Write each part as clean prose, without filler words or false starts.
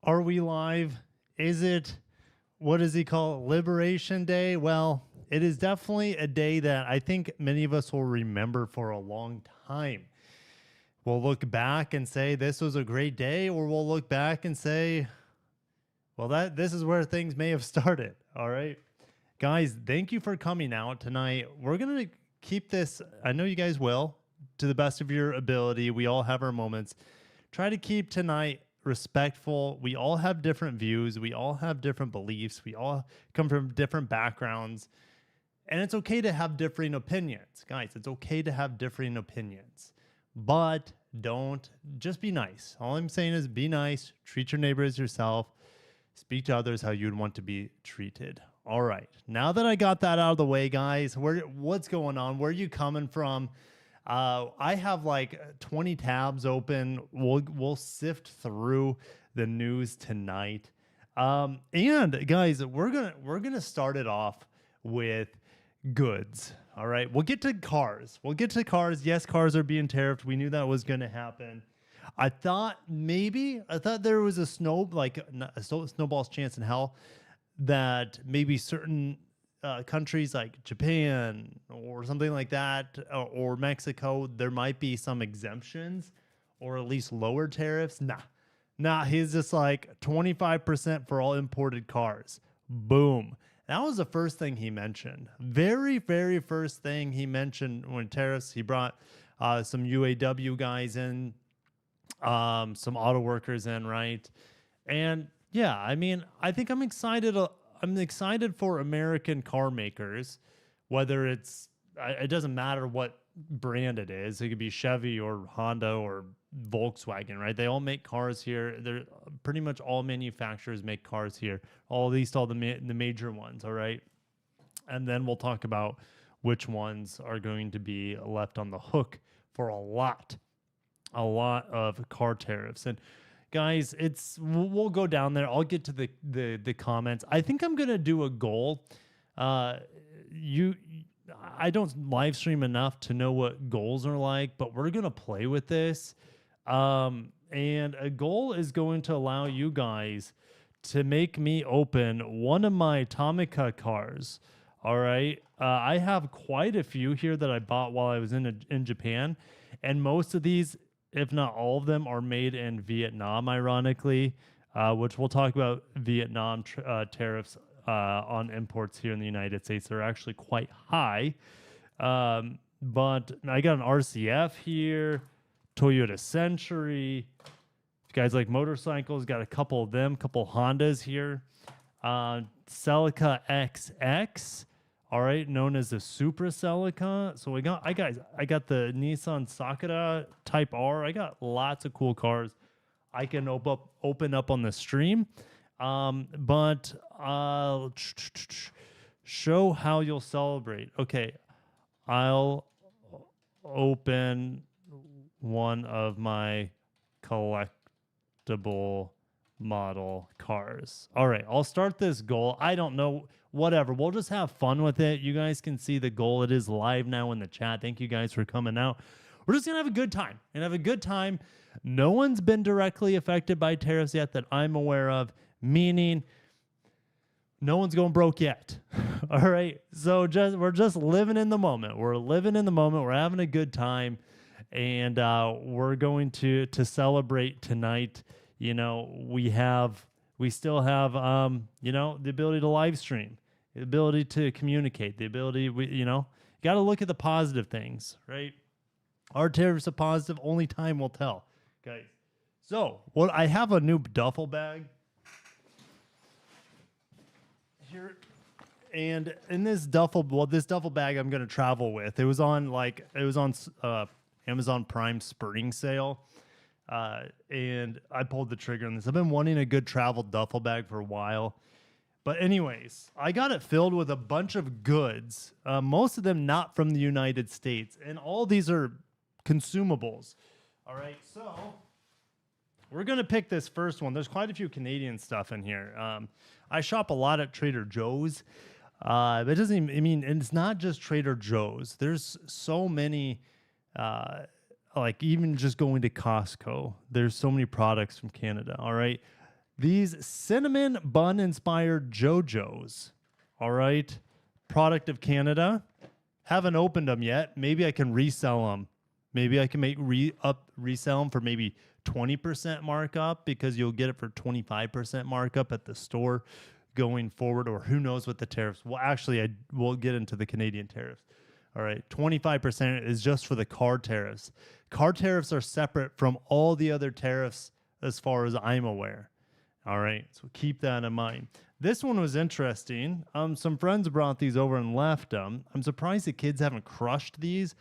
Are we live? Is it, what does he call it, Liberation Day? Well, it is definitely a day that I think many of us will remember for a long time. We'll look back and say this was a great day, or we'll look back and say, well, this is where things may have started. All right. Guys, thank you for coming out tonight. We're going to keep this, I know you guys will, to the best of your ability. We all have our moments. Try to keep tonight respectful. We all have different views. We all have different beliefs. We all come from different backgrounds. And it's okay to have differing opinions. Guys, it's okay to have differing opinions. But don't, just be nice. All I'm saying is be nice. Treat your neighbor as yourself. Speak to others how you'd want to be treated. All right. Now that I got that out of the way, guys, what's going on? Where are you coming from? I have like 20 tabs open. We'll sift through the news tonight. And guys, we're gonna start it off with goods. All right. We'll get to cars. Yes, cars are being tariffed. We knew that was gonna happen. I thought there was a snowball's chance in hell that maybe certain countries like Japan or something like that, or Mexico, there might be some exemptions or at least lower tariffs. Nah, he's just like 25% for all imported cars. Boom. That was the first thing he mentioned. Very, very first thing he mentioned when tariffs, he brought some UAW guys in, some auto workers in, right? And yeah, I mean, I think I'm excited for American car makers, whether it doesn't matter what brand it is. It could be Chevy or Honda or Volkswagen, right? They all make cars here. They're pretty much all manufacturers make cars here, at least all the major ones, all right? And then we'll talk about which ones are going to be left on the hook for a lot of car tariffs. And guys, we'll go down there. I'll get to the comments. I think I'm gonna do a goal. I don't live stream enough to know what goals are like, but we're gonna play with this. And a goal is going to allow you guys to make me open one of my Atomica cars. All right, I have quite a few here that I bought while I was in Japan, and most of these, if not all of them, are made in Vietnam, ironically, which we'll talk about Vietnam tariffs on imports here in the United States. They're actually quite high. But I got an RCF here, Toyota Century. If you guys like motorcycles, got a couple of them, couple Hondas here. Celica XX. All right, known as the Supra Celica. So I got the Nissan Sakura Type R. I got lots of cool cars I can open up on the stream. But show how you'll celebrate. Okay, I'll open one of my collectible model cars. All right, I'll start this goal. I don't know, whatever. We'll just have fun with it. You guys can see the goal. It is live now in the chat. Thank you guys for coming out. We're just gonna have a good time. No one's been directly affected by tariffs yet that I'm aware of, meaning no one's going broke yet. All right, so we're just living in the moment. We're having a good time, and we're going to celebrate tonight. You know, we still have, the ability to live stream, the ability to communicate, the ability, you got to look at the positive things, right? Are tariffs a positive? Only time will tell, guys. So, I have a new duffel bag here, and in this duffel bag I'm going to travel with. It was on Amazon Prime spring sale. And I pulled the trigger on this. I've been wanting a good travel duffel bag for a while. But anyways, I got it filled with a bunch of goods, most of them not from the United States. And all these are consumables. All right, so we're going to pick this first one. There's quite a few Canadian stuff in here. I shop a lot at Trader Joe's. But it doesn't even, I mean, and it's not just Trader Joe's. There's so many... like even just going to Costco, there's so many products from Canada. All right. These cinnamon bun inspired JoJo's, all right, product of Canada. Haven't opened them yet. Maybe I can resell them. Maybe I can resell them for maybe 20% markup, because you'll get it for 25% markup at the store going forward, or who knows what the tariffs. Well, actually, we'll get into the Canadian tariffs. All right, 25% is just for the car tariffs. Car tariffs are separate from all the other tariffs as far as I'm aware. All right, so keep that in mind. This one was interesting. Some friends brought these over and left them. I'm surprised the kids haven't crushed these.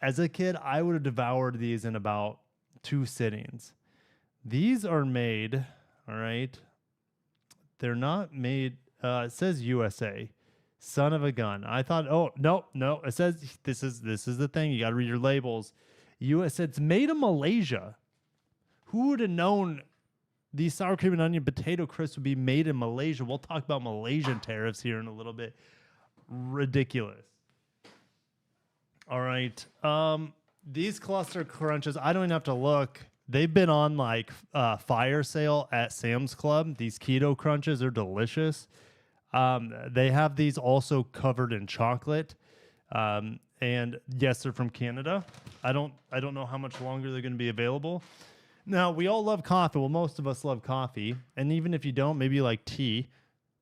As a kid, I would have devoured these in about 2 sittings. These are made, all right. They're not made, it says USA. Son of a gun. I thought, oh, no. It says, this is the thing. You got to read your labels. US, it's made in Malaysia. Who would have known these sour cream and onion potato crisps would be made in Malaysia? We'll talk about Malaysian tariffs here in a little bit. Ridiculous. All right. These cluster crunches, I don't even have to look. They've been on like fire sale at Sam's Club. These keto crunches are delicious. They have these also covered in chocolate. And yes, they're from Canada. I don't know how much longer they're going to be available. Now, we all love coffee. Well, most of us love coffee. And even if you don't, maybe you like tea.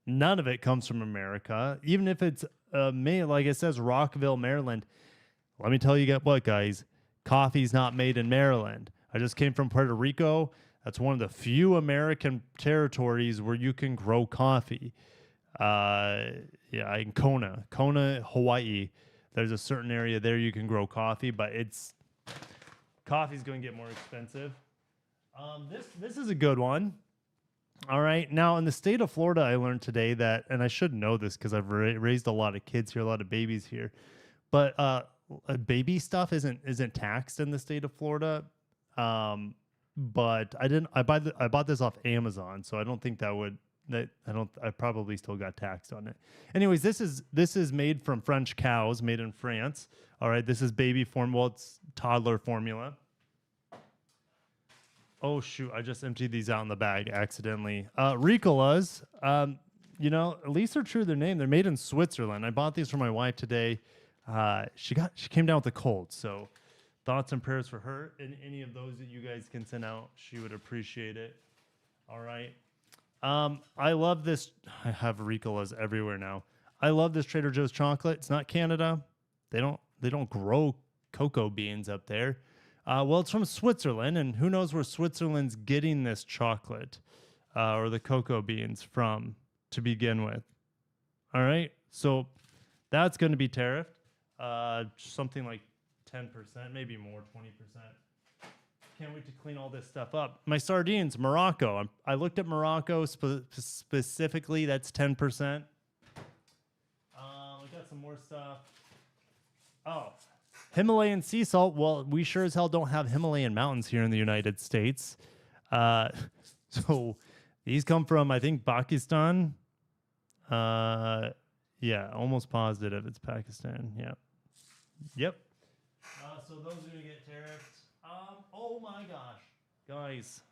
None of it comes from America. Even if it's made, like it says, Rockville, Maryland. Let me tell you what, guys. Coffee's not made in Maryland. I just came from Puerto Rico. That's one of the few American territories where you can grow coffee. In Kona, Hawaii. There's a certain area there you can grow coffee, but coffee's going to get more expensive. This is a good one. All right. Now, in the state of Florida, I learned today that, and I should know this because I've raised a lot of kids here, a lot of babies here, but baby stuff isn't taxed in the state of Florida. But I bought this off Amazon, so I don't think I probably still got taxed on it. Anyways, this is made from French cows, made in France. All right, this is baby form. Well, it's toddler formula. Oh shoot, I just emptied these out in the bag accidentally. Ricolas, at least they're true to their name. They're made in Switzerland. I bought these for my wife today. She came down with a cold, so thoughts and prayers for her. And any of those that you guys can send out, she would appreciate it. All right. I love this. I have Ricolas everywhere now. I love this Trader Joe's chocolate. It's not Canada. They don't grow cocoa beans up there. Well, it's from Switzerland, and who knows where Switzerland's getting this chocolate or the cocoa beans from to begin with. All right, so that's going to be tariffed. Something like 10%, maybe more, 20%. Can't wait to clean all this stuff up. My sardines, Morocco. I looked at Morocco specifically. That's 10%. We got some more stuff. Oh, Himalayan sea salt. Well, we sure as hell don't have Himalayan mountains here in the United States. So these come from, I think, Pakistan. Yeah, almost positive it's Pakistan. Yeah. Yep. So those are going to get tariffed. Oh my gosh, guys.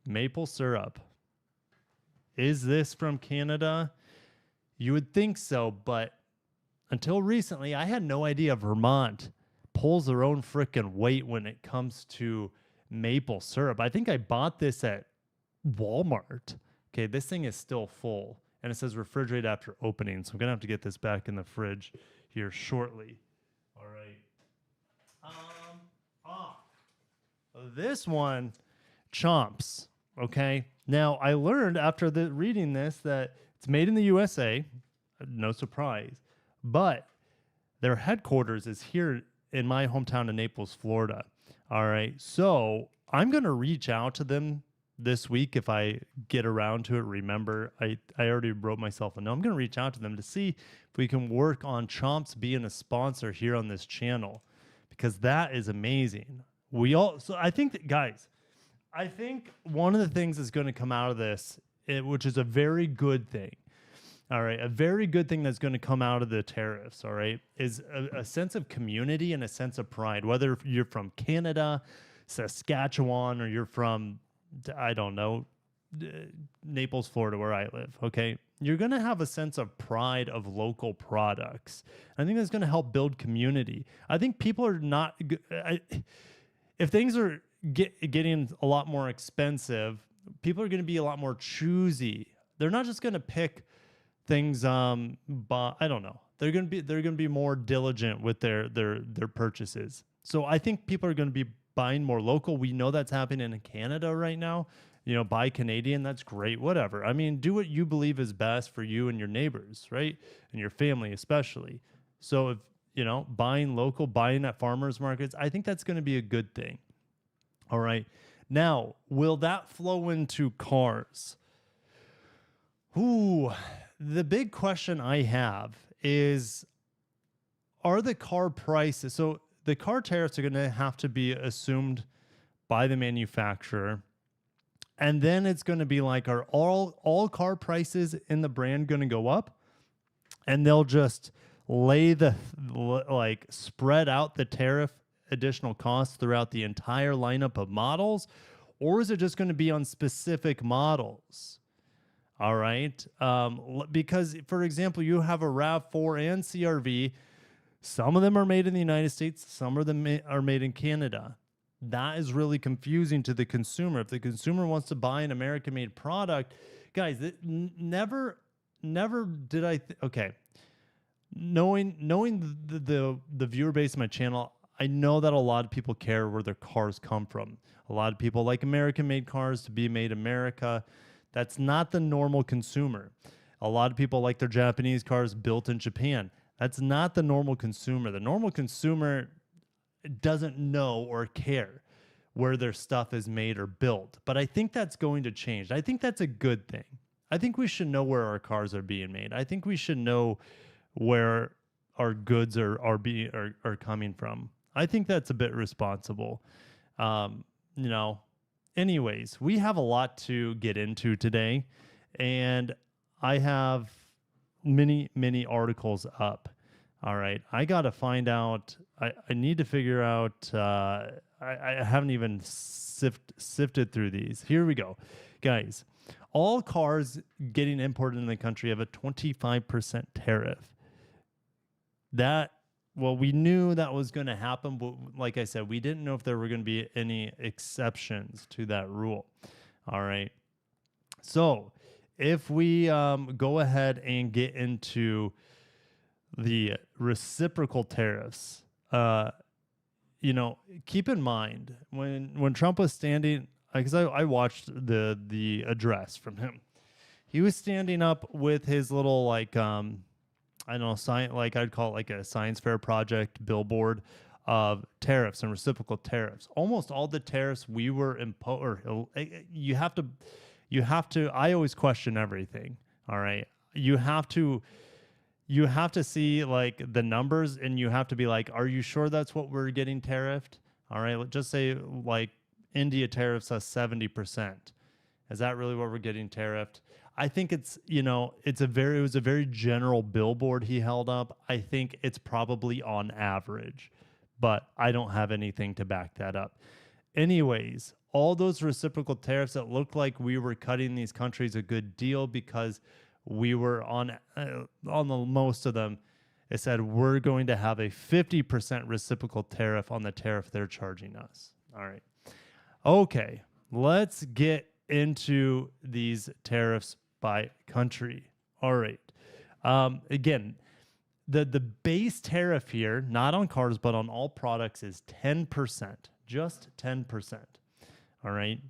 Maple syrup. Is this from Canada? You would think so, but until recently, I had no idea Vermont pulls their own frickin' weight when it comes to maple syrup. I think I bought this at Walmart. Okay, this thing is still full, and it says refrigerate after opening, so I'm going to have to get this back in the fridge here shortly. All right. This one, Chomps. Okay. Now, I learned after reading this that it's made in the USA. No surprise. But their headquarters is here in my hometown of Naples, Florida. All right. So I'm going to reach out to them this week if I get around to it. Remember, I already wrote myself a note. I'm going to reach out to them to see if we can work on Chomps being a sponsor here on this channel, because that is amazing. So I think that, guys, I think one of the things that's going to come out of this, which is a very good thing, all right, a very good thing that's going to come out of the tariffs, all right, is a sense of community and a sense of pride. Whether you're from Canada, Saskatchewan, or you're from I don't know, Naples, Florida, where I live, okay, you're going to have a sense of pride of local products. I think that's going to help build community. I think people are not, if things are getting a lot more expensive, people are going to be a lot more choosy. They're not just going to pick things, but I don't know. They're going to be more diligent with their purchases. So I think people are going to be buying more local. We know that's happening in Canada right now. Buy Canadian, that's great, whatever. I mean, do what you believe is best for you and your neighbors, right? And your family especially. So if, buying local, buying at farmers markets, I think that's going to be a good thing. All right. Now, will that flow into cars? Ooh, the big question I have is, are the car prices, so the car tariffs are going to have to be assumed by the manufacturer. And then it's going to be like, are all car prices in the brand going to go up? And they'll just spread out the tariff additional costs throughout the entire lineup of models? Or is it just going to be on specific models? All right. Because, for example, you have a RAV4 and CRV. Some of them are made in the United States. Some of them are made in Canada. That is really confusing to the consumer. If the consumer wants to buy an American-made product, guys, never did I. Okay, knowing the viewer base of my channel, I know that a lot of people care where their cars come from. A lot of people like American-made cars to be made in America. That's not the normal consumer. A lot of people like their Japanese cars built in Japan. That's not the normal consumer. The normal consumer doesn't know or care where their stuff is made or built. But I think that's going to change. I think that's a good thing. I think we should know where our cars are being made. I think we should know where our goods are coming from. I think that's a bit responsible. Anyways, we have a lot to get into today, and I have many articles up. All right, I got to find out. I need to figure out. I haven't even sifted through these. Here we go, guys. All cars getting imported in the country have a 25% tariff. We knew that was going to happen, but like I said, we didn't know if there were going to be any exceptions to that rule. All right. So if we go ahead and get into the reciprocal tariffs, keep in mind when Trump was standing, because I watched the address from him. He was standing up with his little I'd call it like a science fair project billboard of tariffs and reciprocal tariffs. Almost all the tariffs we were you have to. I always question everything. All right, you have to see like the numbers, and you have to be like, are you sure that's what we're getting tariffed? All right, let's just say like India tariffs us 70%. Is that really what we're getting tariffed? I think it was a very general billboard he held up. I think it's probably on average, but I don't have anything to back that up. Anyways, all those reciprocal tariffs that looked like we were cutting these countries a good deal because we were on the most of them. It said we're going to have a 50% reciprocal tariff on the tariff they're charging us. All right. Okay, let's get into these tariffs by country. All right. Again, the base tariff here, not on cars, but on all products, is 10%. Just 10%. All right.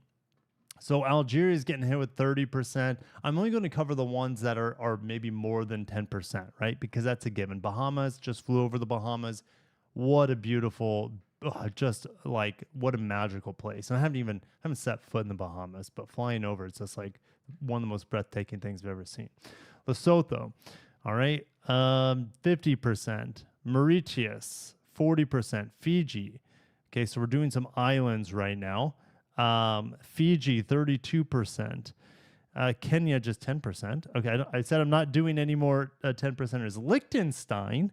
So Algeria is getting hit with 30%. I'm only going to cover the ones that are maybe more than 10%, right? Because that's a given. Bahamas, just flew over the Bahamas. What a beautiful, what a magical place. And I haven't set foot in the Bahamas, but flying over, it's just like one of the most breathtaking things I've ever seen. Lesotho, all right, 50%. Mauritius, 40%. Fiji, okay, so we're doing some islands right now. Fiji, 32%. Kenya, just 10%. Okay, I said I'm not doing any more 10%ers. Liechtenstein,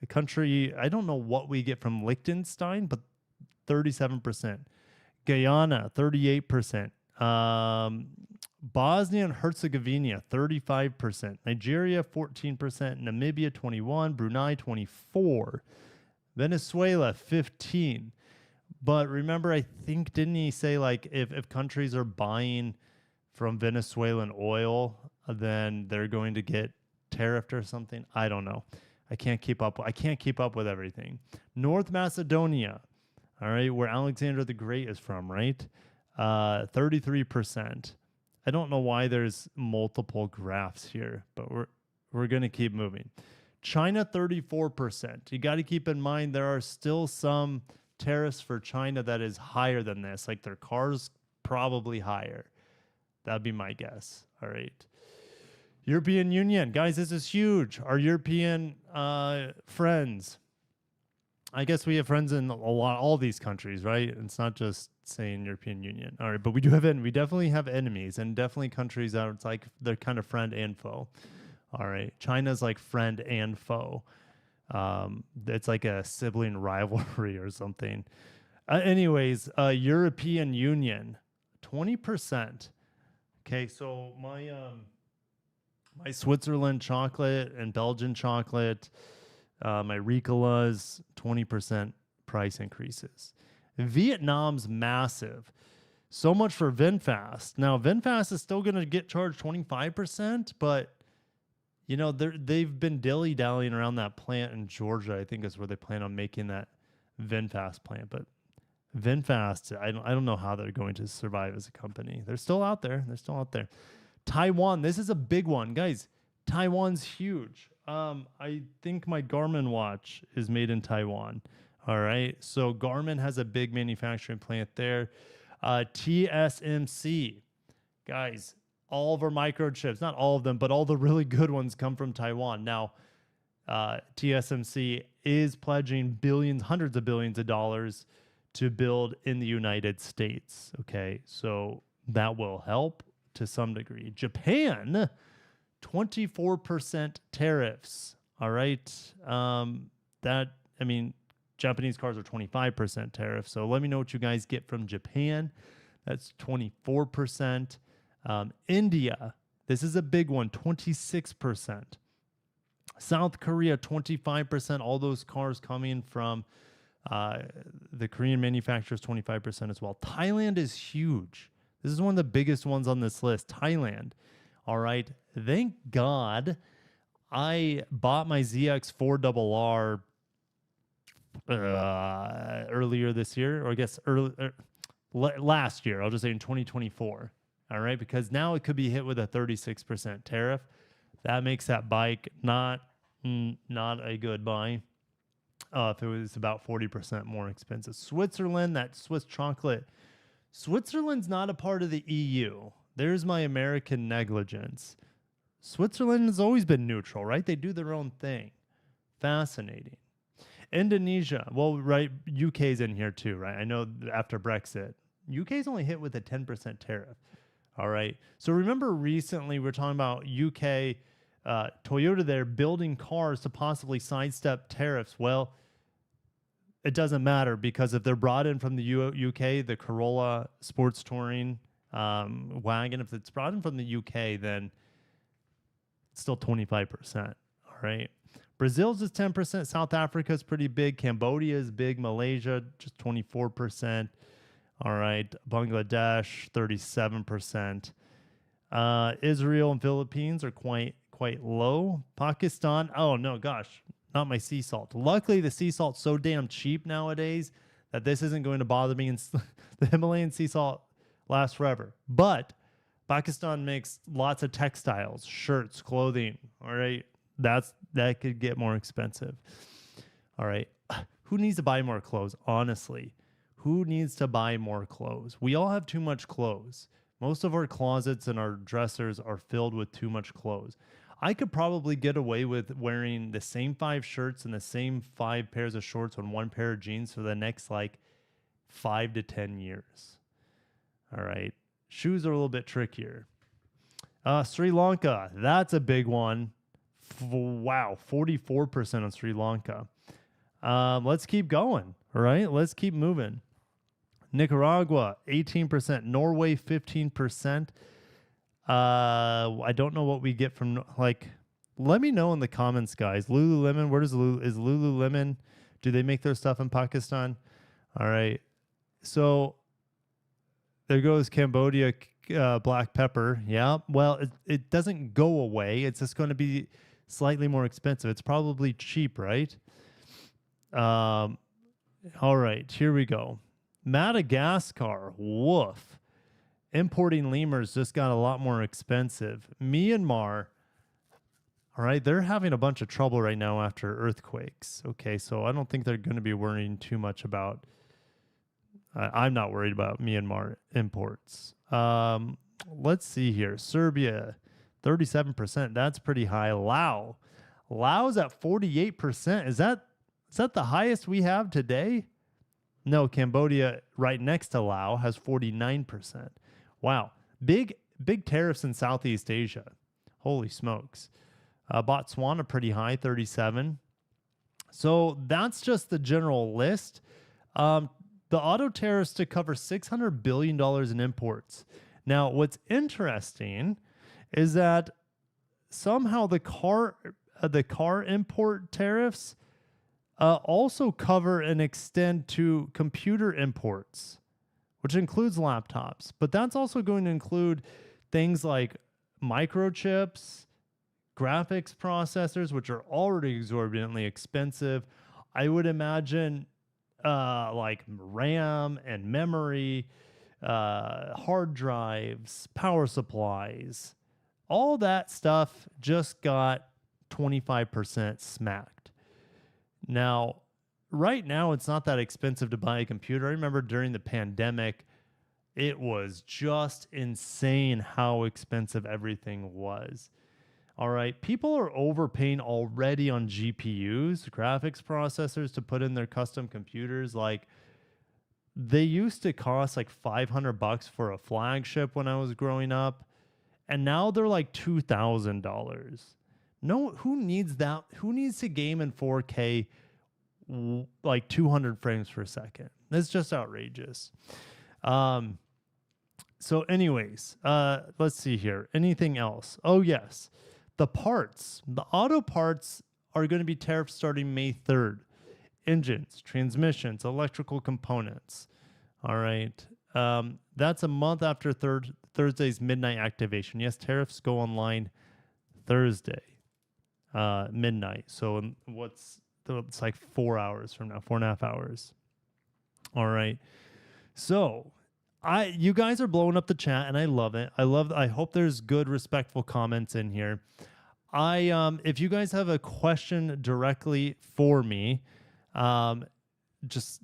a country, I don't know what we get from Liechtenstein, but 37%. Guyana, 38%. Um, Bosnia and Herzegovina, 35%. Nigeria, 14%. Namibia, 21. Brunei, 24. Venezuela, 15. But remember, I think, didn't he say, like, if countries are buying from Venezuelan oil, then they're going to get tariffed or something? I don't know. I can't keep up. I can't keep up with everything. North Macedonia, all right, where Alexander the Great is from, right? 33%. I don't know why there's multiple graphs here, but we're going to keep moving. China, 34%. You got to keep in mind there are still some tariffs for China that is higher than this. Like their cars probably higher. That'd be my guess. All right. European Union. Guys, this is huge. Our European friends. I guess we have friends in all these countries, right? It's not just saying European Union. All right, but we definitely have enemies and definitely countries that it's like they're kind of friend and foe. All right. China's like friend and foe. It's like a sibling rivalry or something. Anyways, European Union, 20%. Okay, so my Switzerland chocolate and Belgian chocolate, my Ricolas, 20% price increases. Vietnam's massive. So much for VinFast. Now, VinFast is still going to get charged 25%, but you know, they've been dilly-dallying around that plant in Georgia, I think is where they plan on making that VinFast plant. But VinFast, I don't know how they're going to survive as a company. They're still out there. Taiwan, this is a big one. Guys, Taiwan's huge. I think my Garmin watch is made in Taiwan. All right. So Garmin has a big manufacturing plant there. TSMC, guys, all of our microchips, not all of them, but all the really good ones come from Taiwan. Now, TSMC is pledging billions, hundreds of billions of dollars to build in the United States. Okay. So that will help to some degree. Japan, 24% tariffs. All right. Japanese cars are 25% tariff. So let me know what you guys get from Japan. That's 24%. India, this is a big one, 26%. South Korea, 25%. All those cars coming from the Korean manufacturers, 25% as well. Thailand is huge. This is one of the biggest ones on this list. Thailand. All right. Thank God I bought my ZX4RR earlier this year, or I guess last year. I'll just say in 2024. All right. Because now it could be hit with a 36% tariff. That makes that bike not a good buy. If it was about 40% more expensive. Switzerland, that Swiss chocolate. Switzerland's not a part of the EU. There's my American negligence. Switzerland has always been neutral, right? They do their own thing. Fascinating. Indonesia. Well, right, UK's in here too, right? I know after Brexit, UK's only hit with a 10% tariff. All right. So remember recently we were talking about UK, Toyota there building cars to possibly sidestep tariffs. Well, it doesn't matter because if they're brought in from the UK, the Corolla sports touring wagon, if it's brought in from the UK, then it's still 25%. All right. Brazil's is 10%. South Africa is pretty big. Cambodia is big. Malaysia, just 24%. All right. Bangladesh, 37%. Israel and Philippines are quite low. Pakistan, oh no, gosh, not my sea salt. Luckily, the sea salt's so damn cheap nowadays that this isn't going to bother me. And the Himalayan sea salt lasts forever. But Pakistan makes lots of textiles, shirts, clothing. All right. That could get more expensive. All right. Who needs to buy more clothes? Honestly, who needs to buy more clothes? We all have too much clothes. Most of our closets and our dressers are filled with too much clothes. I could probably get away with wearing the same 5 shirts and the same 5 pairs of shorts on one pair of jeans for the next 5 to 10 years. All right. Shoes are a little bit trickier. Sri Lanka, that's a big one. Wow, 44% on Sri Lanka. Let's keep going. All right. Let's keep moving. Nicaragua, 18%. Norway, 15%. I don't know what we get from, like, let me know in the comments, guys. Lululemon, where does is Lululemon? Do they make their stuff in Pakistan? All right. So there goes Cambodia, black pepper. Yeah. Well, it doesn't go away. It's just going to be slightly more expensive. It's probably cheap, right? All right. Here we go. Madagascar. Woof. Importing lemurs just got a lot more expensive. Myanmar. All right. They're having a bunch of trouble right now after earthquakes. Okay. So I don't think they're going to be worrying too much about. I'm not worried about Myanmar imports. Let's see here. Serbia, 37%. That's pretty high. Laos at 48%. Is that the highest we have today? No, Cambodia right next to Laos has 49%. Wow. Big tariffs in Southeast Asia. Holy smokes. Botswana pretty high, 37. So that's just the general list. The auto tariffs to cover $600 billion in imports. Now, what's interesting is that somehow the car import tariffs also cover and extend to computer imports, which includes laptops. But that's also going to include things like microchips, graphics processors, which are already exorbitantly expensive. I would imagine like RAM and memory, hard drives, power supplies, all that stuff just got 25% smacked. Now, right now, it's not that expensive to buy a computer. I remember during the pandemic, it was just insane how expensive everything was. All right, people are overpaying already on GPUs, graphics processors, to put in their custom computers. Like, they used to cost like $500 for a flagship when I was growing up, and now they're like $2,000. No, who needs that? Who needs to game in 4K, like 200 frames per second? That's just outrageous. So anyways, let's see here. Anything else? Oh, yes. The parts, the auto parts are going to be tariffed starting May 3rd. Engines, transmissions, electrical components. All right. That's a month after Thursday's midnight activation. Yes, tariffs go online Thursday, midnight. So it's like 4 hours from now, 4.5 hours. All right. So you guys are blowing up the chat, and I love it. I hope there's good, respectful comments in here. If you guys have a question directly for me, just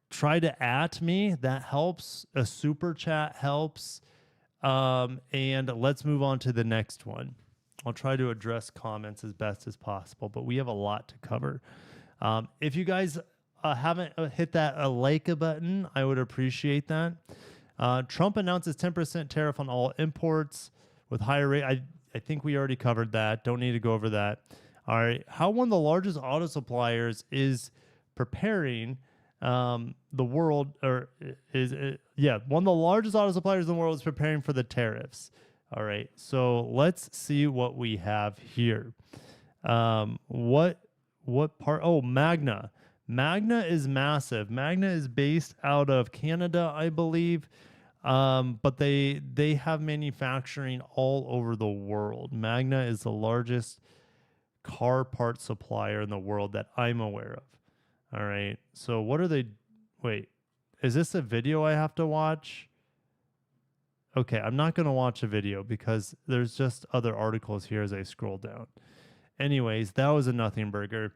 try to @ me. That helps. A super chat helps. And let's move on to the next one. I'll try to address comments as best as possible, but we have a lot to cover. If you guys haven't hit that like button, I would appreciate that. Trump announces 10% tariff on all imports with higher rate. I think we already covered that. Don't need to go over that. All right. How one of the largest auto suppliers is preparing one of the largest auto suppliers in the world is preparing for the tariffs. All right. So let's see what we have here. What part? Oh, Magna. Magna is massive. Magna is based out of Canada, I believe. But they have manufacturing all over the world. Magna is the largest car part supplier in the world that I'm aware of. All right. So what are they? Wait, is this a video I have to watch? Okay, I'm not going to watch a video because there's just other articles here as I scroll down. Anyways, that was a nothing burger.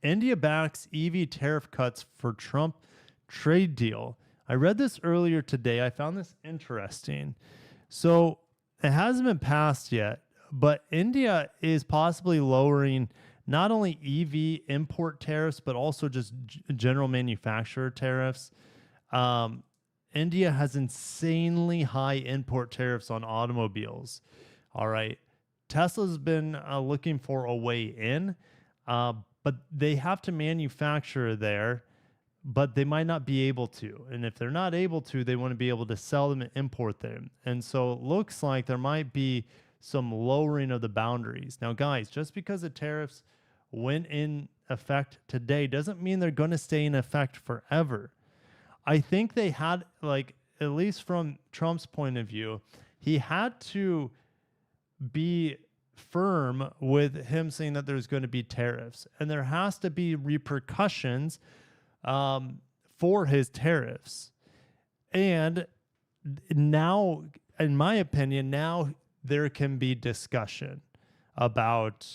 India backs EV tariff cuts for Trump trade deal. I read this earlier today. I found this interesting. So it hasn't been passed yet, but India is possibly lowering not only EV import tariffs, but also just general manufacturer tariffs. India has insanely high import tariffs on automobiles. All right. Tesla's been looking for a way in, but they have to manufacture there. but they might not be able to. And if they're not able to, they want to be able to sell them and import them. And so it looks like there might be some lowering of the boundaries. Now, guys, just because the tariffs went in effect today doesn't mean they're going to stay in effect forever. I think they had, like, at least from Trump's point of view, he had to be firm with him saying that there's going to be tariffs, and there has to be repercussions for his tariffs. And now, in my opinion, now there can be discussion about,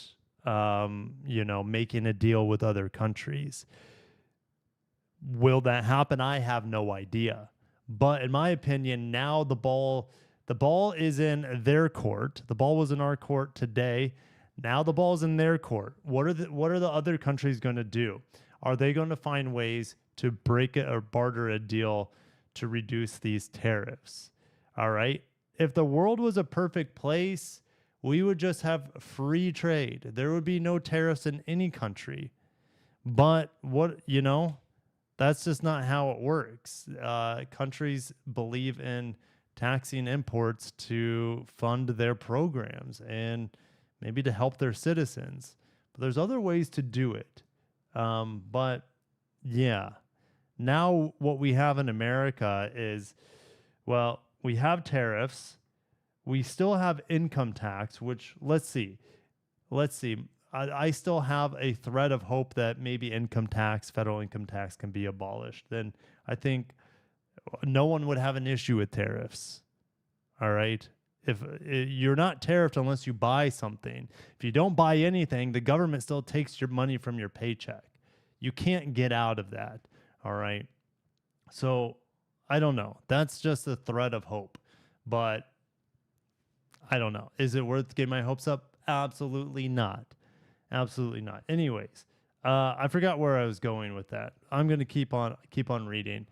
making a deal with other countries. Will that happen? I have no idea. But in my opinion, now the ball is in their court. The ball was in our court today. Now the ball's in their court. What are the other countries going to do? Are they going to find ways to break it or barter a deal to reduce these tariffs? All right. If the world was a perfect place, we would just have free trade. There would be no tariffs in any country. But that's just not how it works. Countries believe in taxing imports to fund their programs and maybe to help their citizens. But there's other ways to do it. But yeah, now what we have in America is, well, we have tariffs. We still have income tax, which let's see. I still have a thread of hope that maybe federal income tax can be abolished. Then I think no one would have an issue with tariffs. All right. If you're not tariffed unless you buy something. If you don't buy anything, the government still takes your money from your paycheck. You can't get out of that. All right. So I don't know. That's just a thread of hope. But I don't know. Is it worth getting my hopes up? Absolutely not. Absolutely not. Anyways, I forgot where I was going with that. I'm going to keep on reading.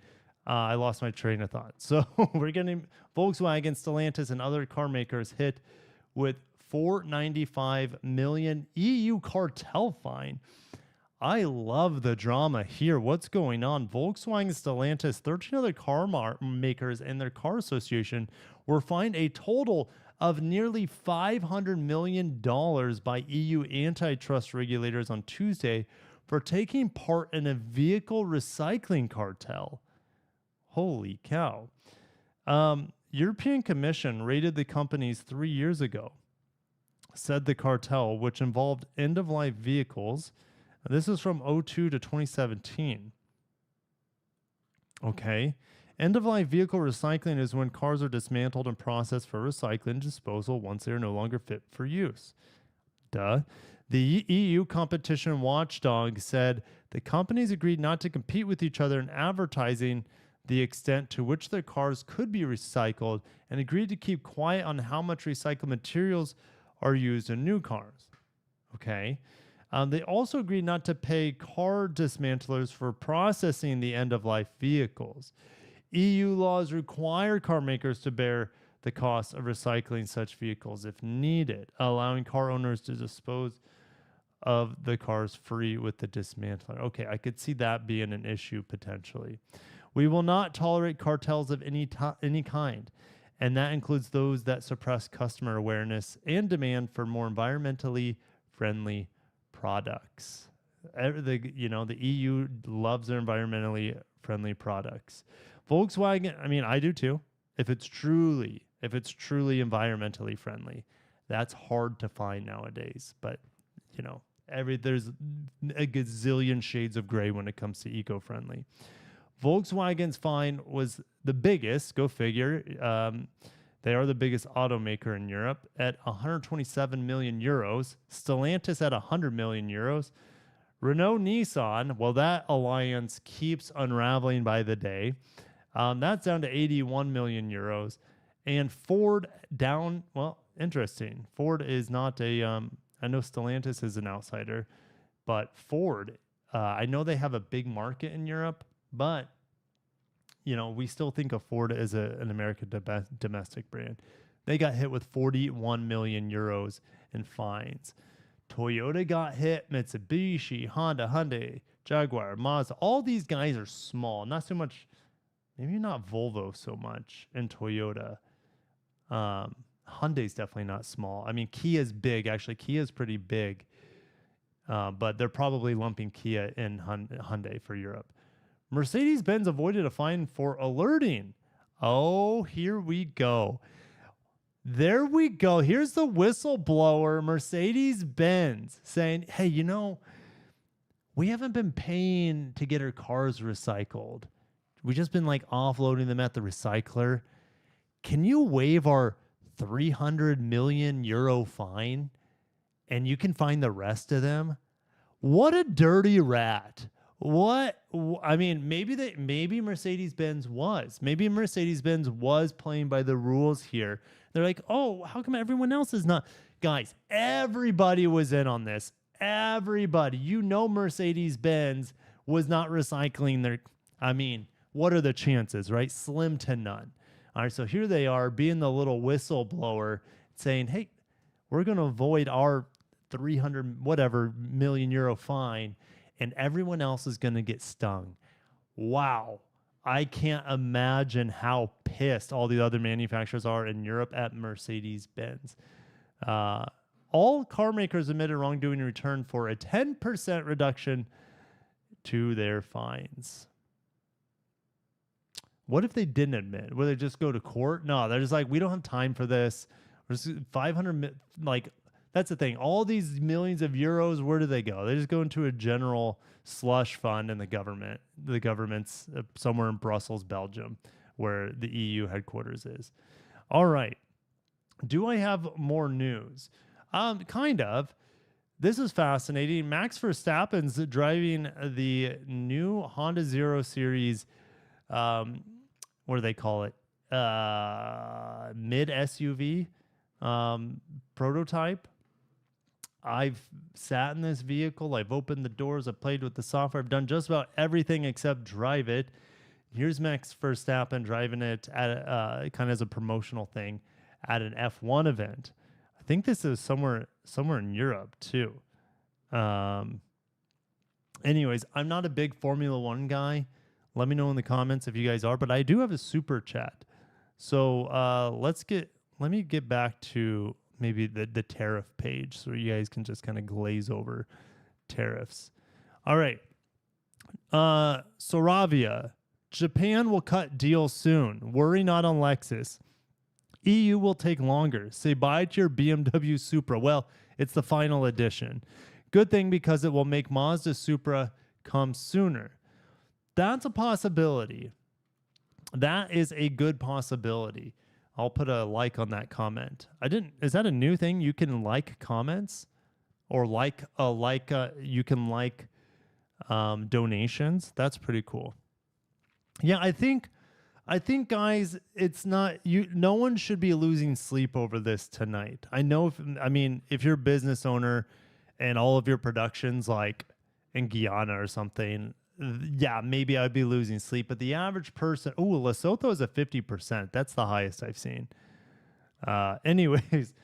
I lost my train of thought. So we're getting Volkswagen, Stellantis, and other car makers hit with $495 million EU cartel fine. I love the drama here. What's going on? Volkswagen, Stellantis, 13 other car makers, and their car association were fined a total of nearly $500 million by EU antitrust regulators on Tuesday for taking part in a vehicle recycling cartel. Holy cow. European Commission raided the companies 3 years ago, said the cartel, which involved end-of-life vehicles. This is from 2002 to 2017. Okay. End-of-life vehicle recycling is when cars are dismantled and processed for recycling and disposal once they are no longer fit for use. Duh. The EU competition watchdog said the companies agreed not to compete with each other in advertising the extent to which their cars could be recycled and agreed to keep quiet on how much recycled materials are used in new cars. Okay. They also agreed not to pay car dismantlers for processing the end-of-life vehicles. EU laws require car makers to bear the cost of recycling such vehicles if needed, allowing car owners to dispose of the cars free with the dismantler. Okay, I could see that being an issue potentially. We will not tolerate cartels of any kind, and that includes those that suppress customer awareness and demand for more environmentally friendly products. The EU loves their environmentally friendly products. Volkswagen, I mean, I do too. If it's truly environmentally friendly, that's hard to find nowadays. But there's a gazillion shades of gray when it comes to eco-friendly. Volkswagen's fine was the biggest. Go figure. They are the biggest automaker in Europe at 127 million euros. Stellantis at 100 million euros. Renault Nissan, well, that alliance keeps unraveling by the day. That's down to 81 million euros. And Ford down, well, interesting. Ford is not I know Stellantis is an outsider, but Ford, I know they have a big market in Europe, but, we still think of Ford as an American domestic brand. They got hit with 41 million euros in fines. Toyota got hit, Mitsubishi, Honda, Hyundai, Jaguar, Mazda, all these guys are small. Not so much, maybe not Volvo so much, and Toyota. Hyundai's definitely not small. I mean, Kia's big. Actually, Kia's pretty big. But they're probably lumping Kia in Hyundai for Europe. Mercedes-Benz avoided a fine for alerting. Oh, here we go. There we go. Here's the whistleblower, Mercedes-Benz, saying, hey, you know, we haven't been paying to get our cars recycled. We've just been like offloading them at the recycler. Can you waive our 300 million euro fine and you can find the rest of them? What a dirty rat. What? I mean, maybe Mercedes-Benz was. Maybe Mercedes-Benz was playing by the rules here. They're like, oh, how come everyone else is not? Guys, everybody was in on this. Everybody. You know Mercedes-Benz was not recycling their... I mean, what are the chances, right? Slim to none. All right, so here they are being the little whistleblower saying, hey, we're going to avoid our 300 whatever million euro fine and everyone else is going to get stung. Wow. I can't imagine how pissed all the other manufacturers are in Europe at Mercedes-Benz. All car makers admitted wrongdoing in return for a 10% reduction to their fines. What if they didn't admit? Would they just go to court? No, they're just like, we don't have time for this. We're just 500, like, that's the thing. All these millions of euros, where do they go? They just go into a general slush fund in the government. The government's somewhere in Brussels, Belgium, where the EU headquarters is. All right. Do I have more news? Kind of. This is fascinating. Max Verstappen's driving the new Honda Zero Series, what do they call it? Mid SUV prototype. I've sat in this vehicle. I've opened the doors. I've played with the software. I've done just about everything except drive it. Here's Max Verstappen driving it at kind of as a promotional thing at an F1 event. I think this is somewhere in Europe too. Anyways, I'm not a big Formula One guy. Let me know in the comments if you guys are, but I do have a super chat. So let me get back to maybe the tariff page so you guys can just kind of glaze over tariffs. All right. Saravia, Japan will cut deal soon. Worry not on Lexus. EU will take longer. Say bye to your BMW Supra. Well, it's the final edition. Good thing because it will make Mazda Supra come sooner. That's a possibility. That is a good possibility. I'll put a like on that comment. Is that a new thing? You can like comments or you can like donations. That's pretty cool. Yeah, I think guys, it's not no one should be losing sleep over this tonight. I mean, if you're a business owner and all of your productions like in Guyana or something, yeah, maybe I'd be losing sleep. But the average person, Lesotho is at 50%. That's the highest I've seen. Anyways,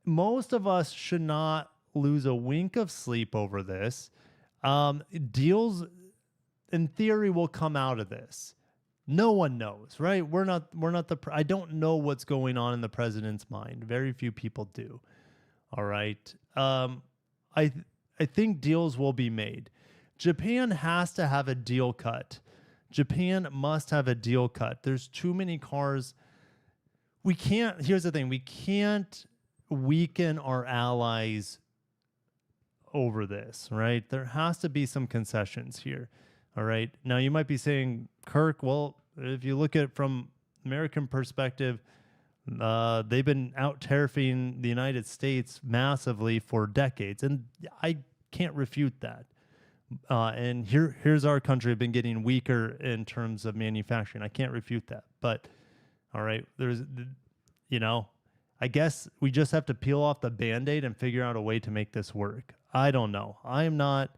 most of us should not lose a wink of sleep over this. Deals, in theory, will come out of this. No one knows, right? I don't know what's going on in the president's mind. Very few people do. All right. I think deals will be made. Japan has to have a deal cut. Japan must have a deal cut. There's too many cars. Here's the thing. We can't weaken our allies over this, right? There has to be some concessions here. All right. Now you might be saying, Kirk, well, if you look at it from American perspective, they've been out tariffing the United States massively for decades. And I can't refute that. And here's our country been getting weaker in terms of manufacturing. I can't refute that. But all right, I guess we just have to peel off the Band-Aid and figure out a way to make this work. I don't know. I'm not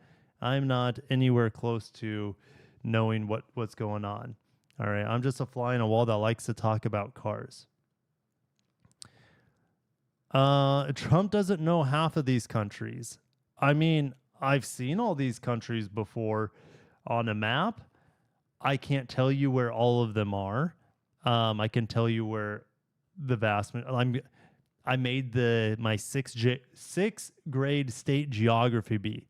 anywhere close to knowing what's going on. All right, I'm just a fly on a wall that likes to talk about cars. Trump doesn't know half of these countries. I mean, I've seen all these countries before on a map. I can't tell you where all of them are. I can tell you where the I made my sixth grade state geography bee.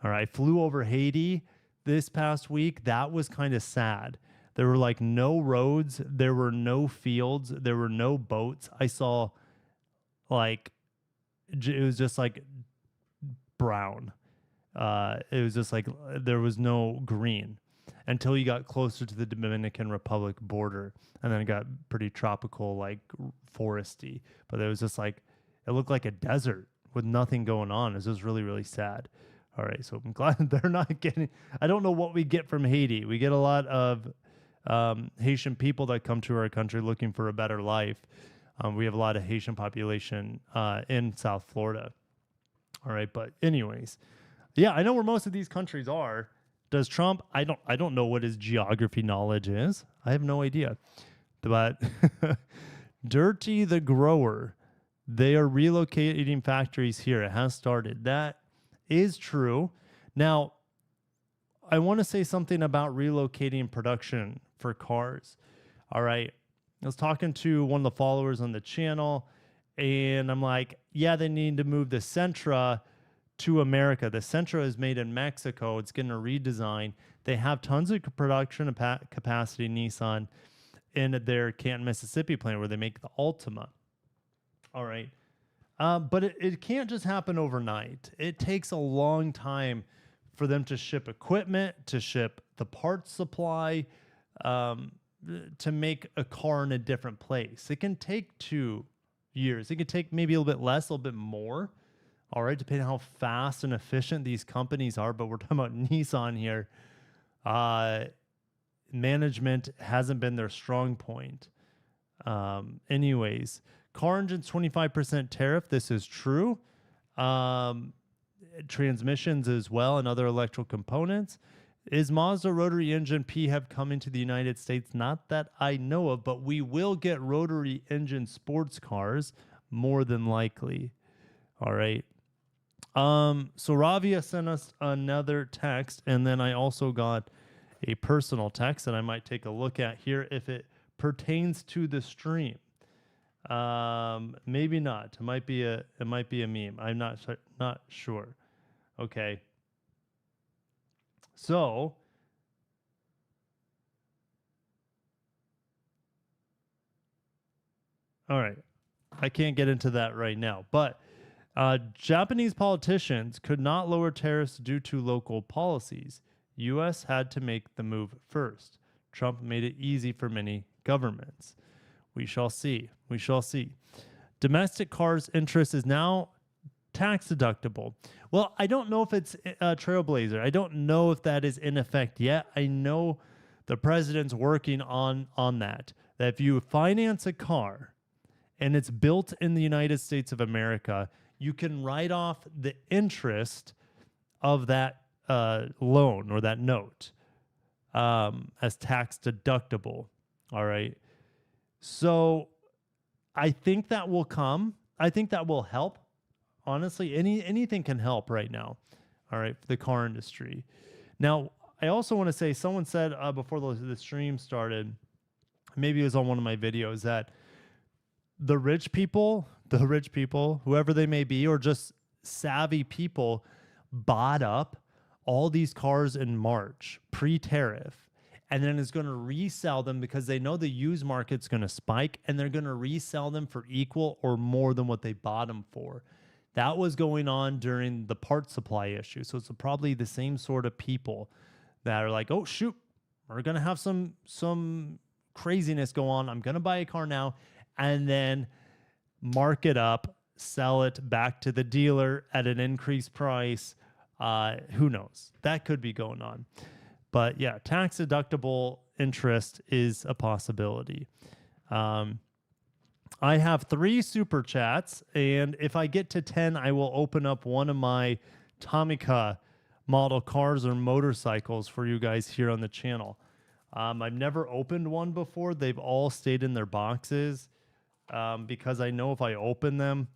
All right, I flew over Haiti this past week. That was kind of sad. There were like no roads, there were no fields, there were no boats. I saw like it was just like brown. It was just like there was no green until you got closer to the Dominican Republic border, and then it got pretty tropical, like foresty. But it was just like it looked like a desert with nothing going on. It was just really, really sad. All right, so I'm glad they're not getting. I don't know what we get from Haiti. We get a lot of Haitian people that come to our country looking for a better life. We have a lot of Haitian population in South Florida. All right, but anyways, yeah, I know where most of these countries are. Does Trump? I don't know what his geography knowledge is. I have no idea. But Dirty the Grower, they are relocating factories here. It has started. That is true. Now, I want to say something about relocating production for cars. All right. I was talking to one of the followers on the channel, and I'm like, yeah, they need to move the Sentra to America. The Sentra is made in Mexico. It's getting a redesign. They have tons of production capacity, Nissan, in their Canton, Mississippi plant where they make the Altima. All right. But it can't just happen overnight. It takes a long time for them to ship equipment, to ship the parts supply, to make a car in a different place. It can take 2 years. It can take maybe a little bit less, a little bit more. All right, depending on how fast and efficient these companies are. But we're talking about Nissan here. Management hasn't been their strong point. Anyways, car engines 25% tariff. This is true. Transmissions as well and other electrical components. Is Mazda rotary engine PHEV coming to the United States? Not that I know of, but we will get rotary engine sports cars more than likely. All right. So Ravia sent us another text, and then I also got a personal text that I might take a look at here if it pertains to the stream. Maybe not. It might be a meme. I'm not sure. Okay. So all right. I can't get into that right now, but Japanese politicians could not lower tariffs due to local policies. U.S. had to make the move first. Trump made it easy for many governments. We shall see. We shall see. Domestic cars interest is now tax deductible. Well, I don't know if it's Trailblazer. I don't know if that is in effect yet. I know the president's working on that. That if you finance a car and it's built in the United States of America, you can write off the interest of that loan or that note as tax deductible. All right. So I think that will come. I think that will help. Honestly, anything can help right now. All right, for the car industry. Now, I also want to say, someone said before the stream started, maybe it was on one of my videos, that the rich people, whoever they may be, or just savvy people, bought up all these cars in March, pre-tariff, and then is going to resell them because they know the used market's going to spike, and they're going to resell them for equal or more than what they bought them for. That was going on during the part supply issue. So it's probably the same sort of people that are like, oh, shoot, we're going to have some craziness go on. I'm going to buy a car now and then mark it up, sell it back to the dealer at an increased price. Who knows? That could be going on. But yeah, tax deductible interest is a possibility. I have 3 super chats, and if I get to 10, I will open up one of my Tomica model cars or motorcycles for you guys here on the channel. I've never opened one before. They've all stayed in their boxes because I know if I open them,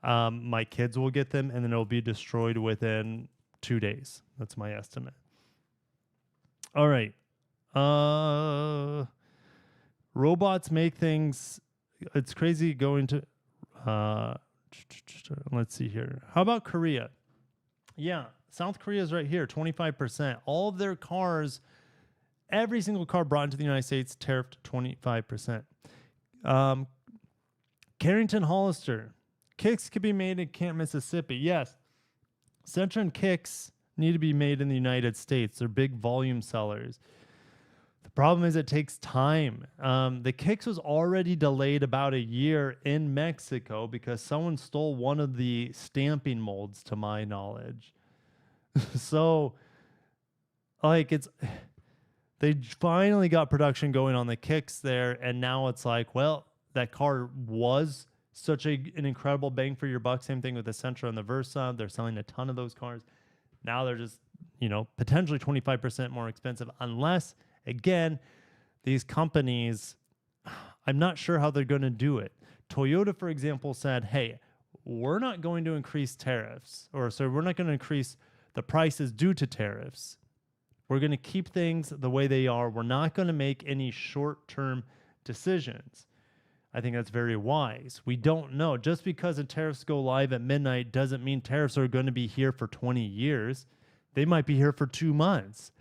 my kids will get them, and then it'll be destroyed within 2 days. That's my estimate. All right. Robots make things. It's crazy going to. Let's see here. How about Korea? Yeah, South Korea is right here, 25%. All of their cars, every single car brought into the United States, tariffed 25%. Carrington Hollister, kicks can be made in Kent, Mississippi. Yes, Sentra and kicks need to be made in the United States. They're big volume sellers. The problem is it takes time. The kicks was already delayed about a year in Mexico because someone stole one of the stamping molds, to my knowledge. So, like, they finally got production going on the kicks there, and now it's like, well, that car was such an incredible bang for your buck. Same thing with the Sentra and the Versa. They're selling a ton of those cars. Now they're just, potentially 25% more expensive, unless, again, these companies, I'm not sure how they're going to do it. Toyota, for example, said, hey, we're not going to increase tariffs, we're not going to increase the prices due to tariffs. We're going to keep things the way they are. We're not going to make any short-term decisions. I think that's very wise. We don't know. Just because the tariffs go live at midnight doesn't mean tariffs are going to be here for 20 years. They might be here for 2 months.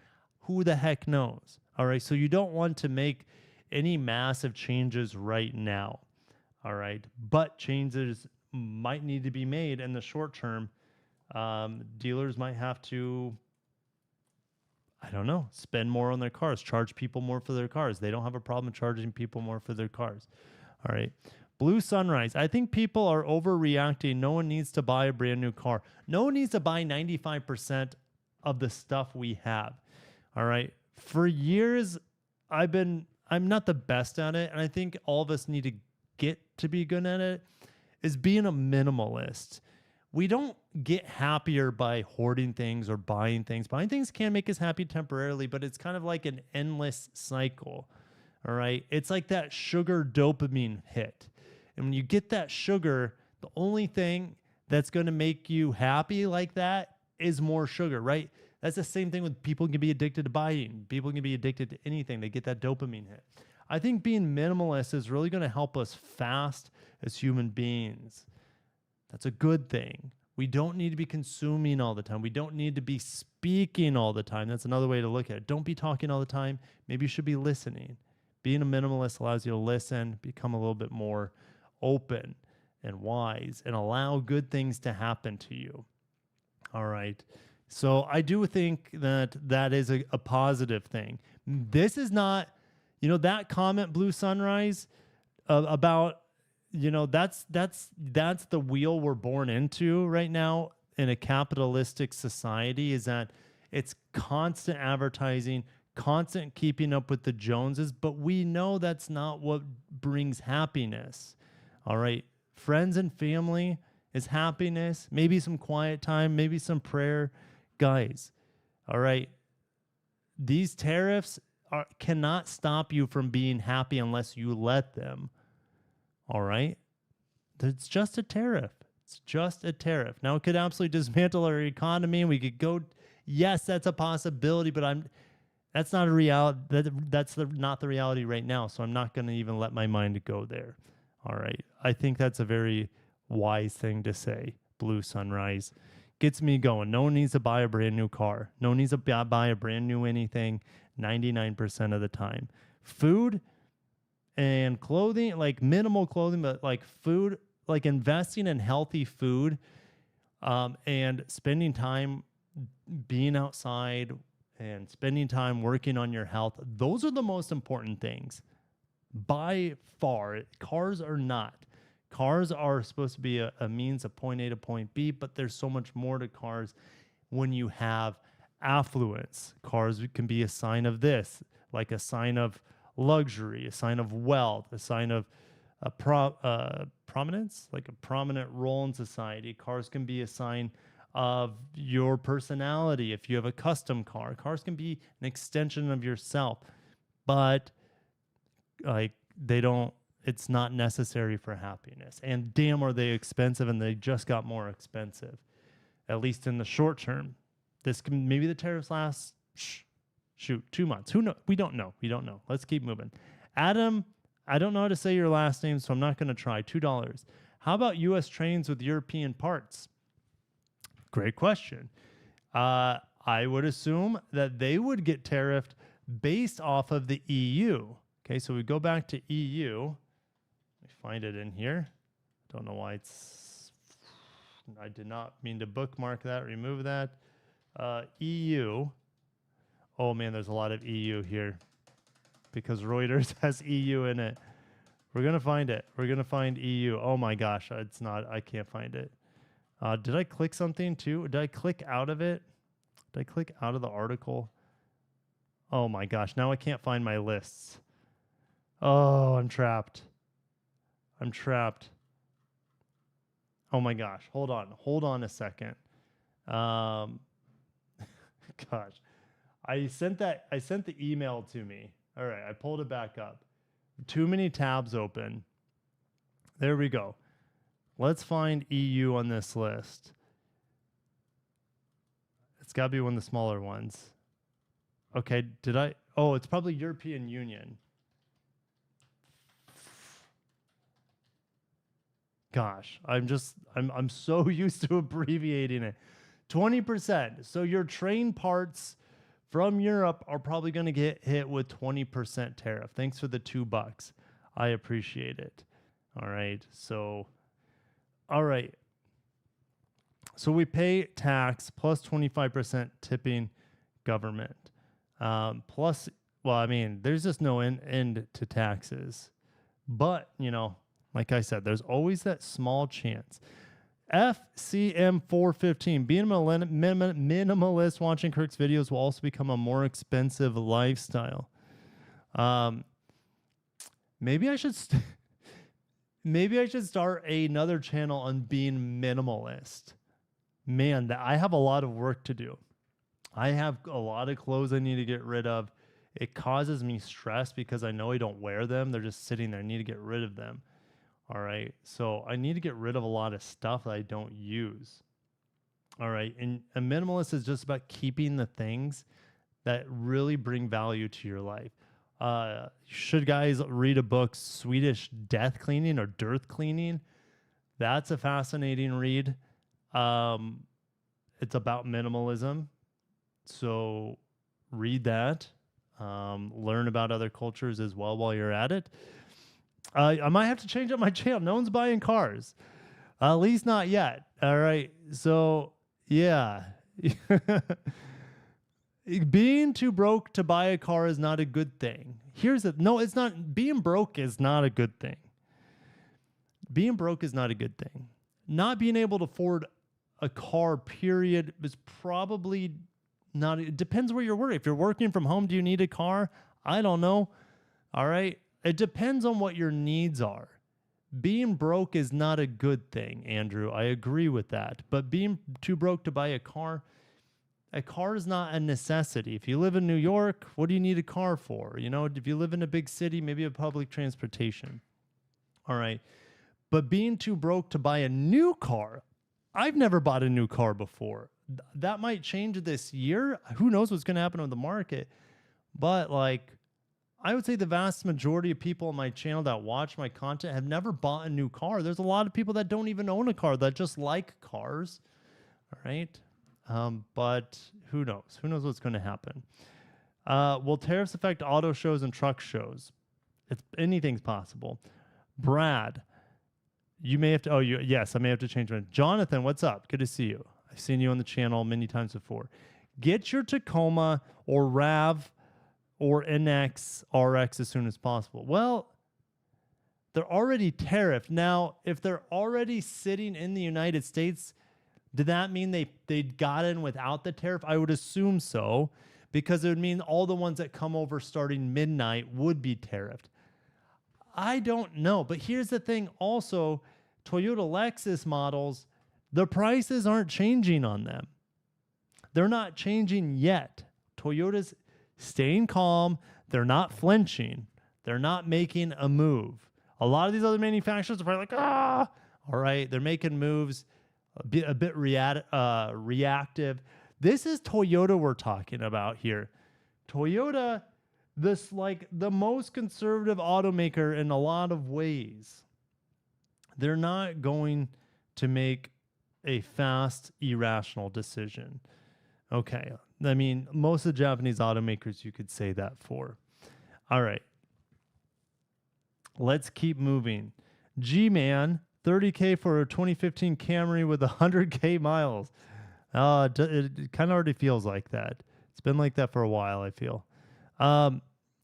Who the heck knows? All right, so you don't want to make any massive changes right now. All right, but changes might need to be made in the short term. Dealers might have to, I don't know, spend more on their cars, charge people more for their cars. They don't have a problem charging people more for their cars. All right. Blue Sunrise. I think people are overreacting. No one needs to buy a brand new car. No one needs to buy 95% of the stuff we have. All right. For years, I'm not the best at it, and I think all of us need to get to be good at it, is being a minimalist. We don't get happier by hoarding things or buying things. Buying things can make us happy temporarily, but it's kind of like an endless cycle. All right. It's like that sugar dopamine hit. And when you get that sugar, the only thing that's going to make you happy like that is more sugar, right? That's the same thing with people can be addicted to buying. People can be addicted to anything. They get that dopamine hit. I think being minimalist is really going to help us fast as human beings. That's a good thing. We don't need to be consuming all the time. We don't need to be speaking all the time. That's another way to look at it. Don't be talking all the time. Maybe you should be listening. Being a minimalist allows you to listen, become a little bit more open and wise, and allow good things to happen to you. All right. So I do think that is a positive thing. This is not, that comment, Blue Sunrise, about, that's the wheel we're born into right now in a capitalistic society, is that it's constant advertising, constant keeping up with the Joneses, but we know that's not what brings happiness. All right. Friends and family is happiness, maybe some quiet time, maybe some prayer. Guys, all right, these tariffs cannot stop you from being happy unless you let them. All right? It's just a tariff. It's just a tariff. Now, it could absolutely dismantle our economy, and we could go, yes, that's a possibility, but that's not a reality. That's not the reality right now, so I'm not going to even let my mind go there. All right? I think that's a very wise thing to say, Blue Sunrise. Gets me going. No one needs to buy a brand new car. No one needs to buy a brand new anything 99% of the time. Food and clothing, like minimal clothing, but like food, like investing in healthy food, and spending time being outside and spending time working on your health. Those are the most important things by far. Cars are not. Cars are supposed to be a means of point A to point B, but there's so much more to cars when you have affluence. Cars can be a sign of this, like a sign of luxury, a sign of wealth, a sign of prominence, like a prominent role in society. Cars can be a sign of your personality. If you have a custom car, cars can be an extension of yourself, but like it's not necessary for happiness. And damn, are they expensive, and they just got more expensive, at least in the short term. Maybe the tariffs last, shoot, 2 months. Who knows? We don't know. Let's keep moving. Adam, I don't know how to say your last name, so I'm not going to try. $2. How about U.S. trains with European parts? Great question. I would assume that they would get tariffed based off of the EU. Okay, so we go back to EU. Let me find it in here. Don't know why I did not mean to bookmark that, remove that. EU. Oh man, there's a lot of EU here because Reuters has EU in it. We're going to find it. We're going to find EU. Oh my gosh, it's not, I can't find it. Did I click something too? Did I click out of it? Did I click out of the article? Oh my gosh, now I can't find my lists. Oh, I'm trapped. Oh my gosh, hold on a second. Gosh, I sent the email to me. All right, I pulled it back up. Too many tabs open. There we go. Let's find EU on this list. It's got to be one of the smaller ones. Okay, it's probably European Union. Gosh, I'm so used to abbreviating it. 20%. So your train parts from Europe are probably going to get hit with 20% tariff. Thanks for the $2. I appreciate it. All right. So we pay tax plus 25% tipping government. Plus, well, I mean, there's just no end to taxes. But, like I said, there's always that small chance. FCM 415, being a minimalist, watching Kirk's videos will also become a more expensive lifestyle. Maybe I should start another channel on being minimalist. Man, I have a lot of work to do. I have a lot of clothes I need to get rid of. It causes me stress because I know I don't wear them. They're just sitting there. I need to get rid of them. All right. So I need to get rid of a lot of stuff that I don't use. All right. And a minimalist is just about keeping the things that really bring value to your life. Should guys read a book, Swedish Death Cleaning or Dearth Cleaning? That's a fascinating read. It's about minimalism. So read that. Learn about other cultures as well while you're at it. I might have to change up my channel. No one's buying cars. At least not yet. All right. So, yeah. Being too broke to buy a car is not a good thing. No, it's not. Being broke is not a good thing. Being broke is not a good thing. Not being able to afford a car, period, is probably not. It depends where you're working. If you're working from home, do you need a car? I don't know. All right. It depends on what your needs are. Being broke is not a good thing, Andrew. I agree with that. But being too broke to buy a car is not a necessity. If you live in New York, what do you need a car for? If you live in a big city, maybe a public transportation. All right. But being too broke to buy a new car, I've never bought a new car before. That might change this year. Who knows what's going to happen with the market? But I would say the vast majority of people on my channel that watch my content have never bought a new car. There's a lot of people that don't even own a car that just like cars. All right. But who knows? Who knows what's going to happen? Will tariffs affect auto shows and truck shows? Anything's possible. Brad, you may have to. Yes, I may have to change my. Jonathan, what's up? Good to see you. I've seen you on the channel many times before. Get your Tacoma or RAV or NX RX as soon as possible. Well, they're already tariffed. Now, if they're already sitting in the United States, did that mean they got in without the tariff? I would assume so, because it would mean all the ones that come over starting midnight would be tariffed. I don't know. But here's the thing also, Toyota Lexus models, the prices aren't changing on them. They're not changing yet. Toyota's staying calm. They're not flinching. They're not making a move. A lot of these other manufacturers are probably like, all right, they're making moves, a bit reactive. This is Toyota we're talking about here. Toyota, this like the most conservative automaker in a lot of ways. They're not going to make a fast, irrational decision. Okay. I mean, most of the Japanese automakers you could say that for. All right. Let's keep moving. G-Man, $30K for a 2015 Camry with 100K miles. It kind of already feels like that. It's been like that for a while, I feel. All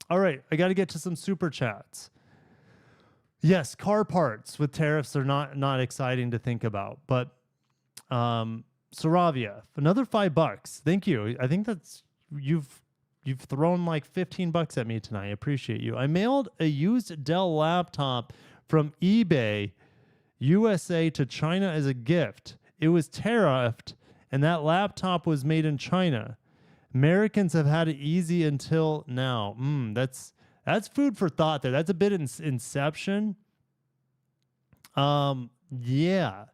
right. I got to get to some super chats. Yes, car parts with tariffs are not exciting to think about, but Saravia, another $5. Thank you. I think that's you've thrown like $15 at me tonight. I appreciate you. I mailed a used Dell laptop from eBay USA to China as a gift. It was tariffed, and that laptop was made in China. Americans have had it easy until now. That's food for thought there. That's a bit inception. Yeah.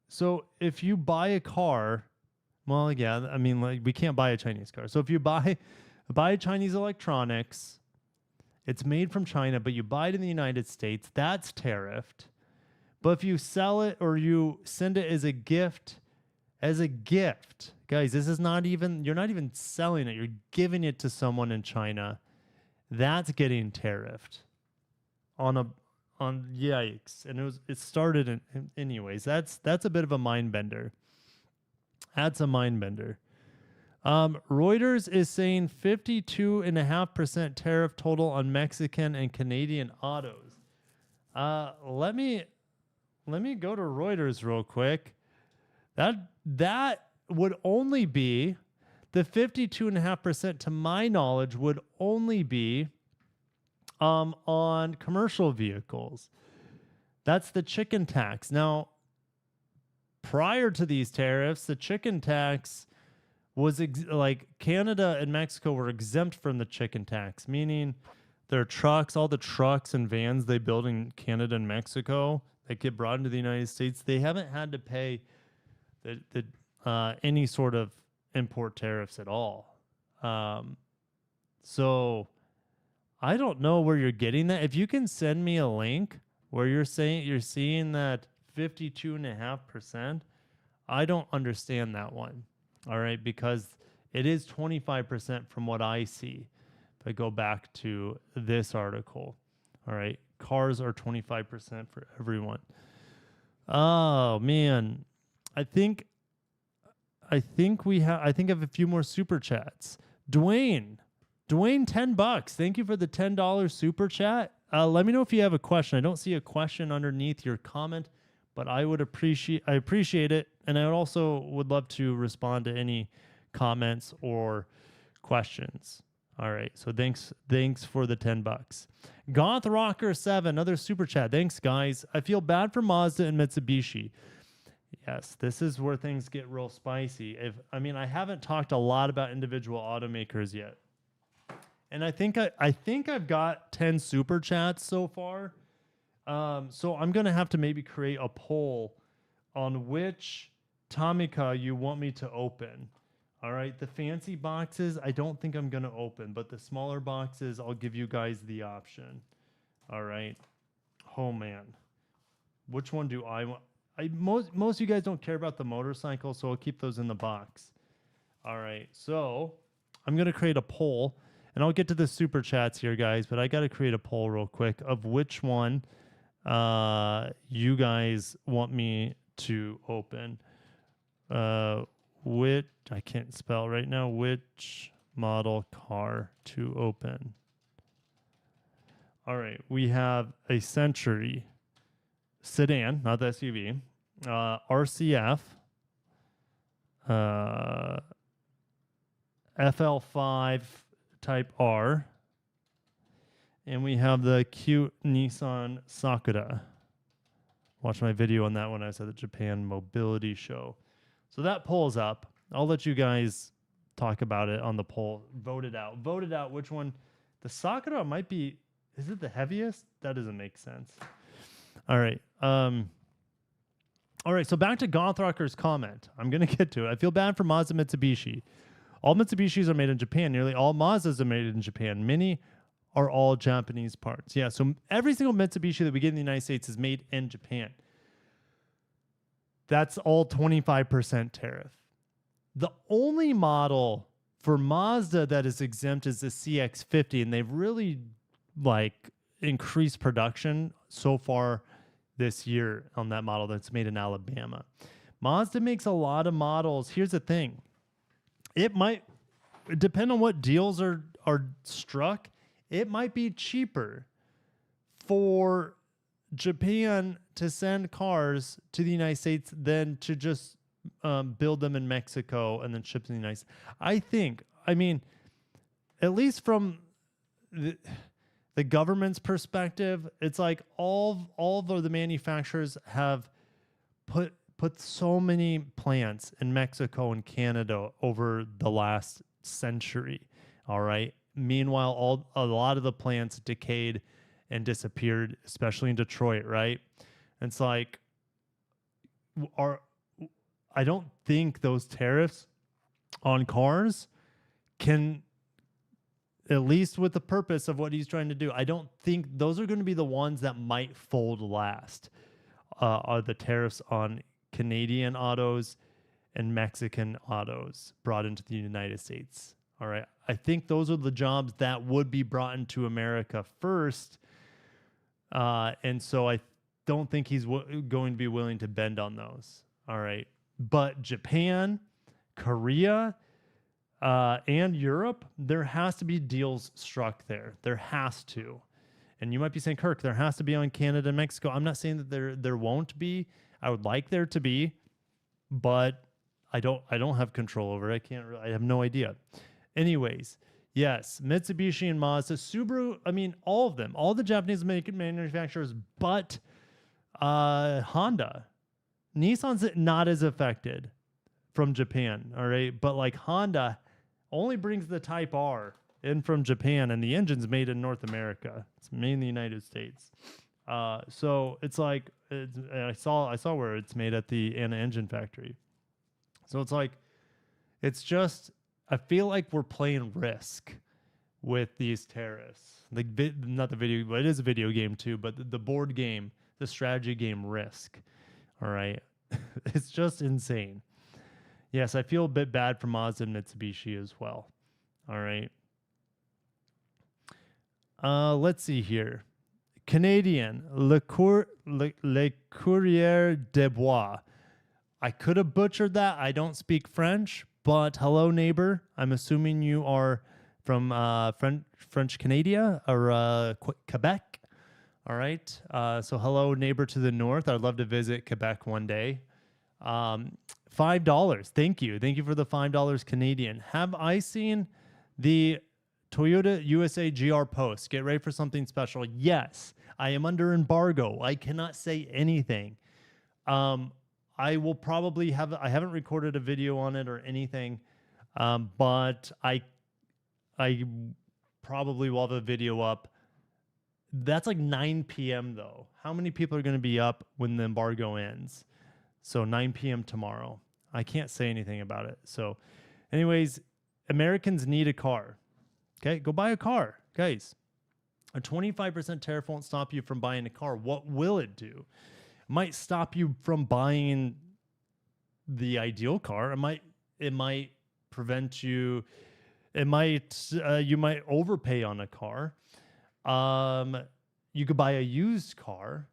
So if you buy a car, well, yeah, I mean, like we can't buy a Chinese car. So if you buy Chinese electronics, it's made from China, but you buy it in the United States, that's tariffed. But if you sell it or you send it as a gift, guys, this is not even, you're not even selling it. You're giving it to someone in China. That's getting tariffed on yikes. And it started anyways. That's a bit of a mind bender. That's a mind bender. Reuters is saying 52.5% tariff total on Mexican and Canadian autos. Let me go to Reuters real quick. That would only be the 52.5%, to my knowledge, would only be on commercial vehicles. That's the chicken tax. Now, prior to these tariffs, the chicken tax was like Canada and Mexico were exempt from the chicken tax, meaning their trucks, all the trucks and vans they build in Canada and Mexico that get brought into the United States, they haven't had to pay any sort of import tariffs at all. So I don't know where you're getting that. If you can send me a link where you're seeing that 52.5%, I don't understand that one. All right, because it is 25% from what I see. If I go back to this article, all right, cars are 25% for everyone. Oh man, I think I have a few more super chats. Dwayne, $10. Thank you for the $10 super chat. Let me know if you have a question. I don't see a question underneath your comment, but I appreciate it, and I would love to respond to any comments or questions. All right, so thanks for the $10. Goth Rocker 7, another super chat. Thanks, guys. I feel bad for Mazda and Mitsubishi. Yes, this is where things get real spicy. I haven't talked a lot about individual automakers yet. And I think I've got 10 super chats so far. So I'm going to have to maybe create a poll on which Tomica you want me to open. All right, the fancy boxes, I don't think I'm going to open, but the smaller boxes, I'll give you guys the option. All right. Oh, man. Which one do I want? Most of you guys don't care about the motorcycle, so I'll keep those in the box. All right, so I'm going to create a poll, and I'll get to the super chats here, guys, but I got to create a poll real quick of which one you guys want me to open. Which, I can't spell right now, which model car to open. All right, we have a Century sedan, not the SUV, RCF, FL5 Type R, and we have the cute Nissan Sakura. Watch my video on that one. I was at the Japan Mobility Show. So that poll's up. I'll let you guys talk about it on the poll. Vote it out. Vote it out which one. The Sakura might be, is it the heaviest? That doesn't make sense. All right. All right, so back to Gothrocker's comment. I'm going to get to it. I feel bad for Mazda Mitsubishi. All Mitsubishis are made in Japan. Nearly all Mazdas are made in Japan. Many are all Japanese parts. Yeah, so every single Mitsubishi that we get in the United States is made in Japan. That's all 25% tariff. The only model for Mazda that is exempt is the CX-50, and they've really increased production so far this year on that model that's made in Alabama. Mazda makes a lot of models. Here's the thing. It might depend on what deals are struck. It might be cheaper for Japan to send cars to the United States than to just build them in Mexico and then ship to the United States. I mean, at least from the government's perspective, it's like all of the manufacturers have put so many plants in Mexico and Canada over the last century. All right. Meanwhile, a lot of the plants decayed and disappeared, especially in Detroit. Right. And it's like, I don't think those tariffs on cars can, at least with the purpose of what he's trying to do, I don't think those are going to be the ones that might fold last, are the tariffs on Canadian autos and Mexican autos brought into the United States. All right. I think those are the jobs that would be brought into America first. And so I don't think he's going to be willing to bend on those. All right. But Japan, Korea, and Europe, there has to be deals struck there. There has to. And you might be saying, Kirk, there has to be on Canada and Mexico. I'm not saying that there won't be. I would like there to be, but I don't have control over it. I have no idea. Anyways, yes, Mitsubishi and Mazda, Subaru, I mean, all of them, all the Japanese manufacturers, but Honda. Nissan's not as affected from Japan, all right? But like Honda only brings the Type R in from Japan, and the engine's made in North America. It's made in the United States. So it's like, I saw where it's made at the Anna Engine Factory. So it's like, it's just, I feel like we're playing Risk with these tariffs. Not the video, but it is a video game too, but the board game, the strategy game Risk. All right. It's just insane. Yes, I feel a bit bad for Mazda and Mitsubishi as well. All right. Let's see here. Canadian, Le Courrier des Bois. I could have butchered that. I don't speak French, but hello, neighbor. I'm assuming you are from French Canada or Quebec. All right. So hello, neighbor to the north. I'd love to visit Quebec one day. $5. Thank you. Thank you for the $5 Canadian. Have I seen the Toyota USA GR Post? Get ready for something special. Yes, I am under embargo. I cannot say anything. I will probably I haven't recorded a video on it or anything, but I probably will have a video up. That's like 9 p.m. though. How many people are going to be up when the embargo ends? So 9 p.m. tomorrow. I can't say anything about it. So anyways, Americans need a car. Okay, go buy a car. Guys, a 25% tariff won't stop you from buying a car. What will it do? It might stop you from buying the ideal car. It might prevent you. You might overpay on a car. You could buy a used car.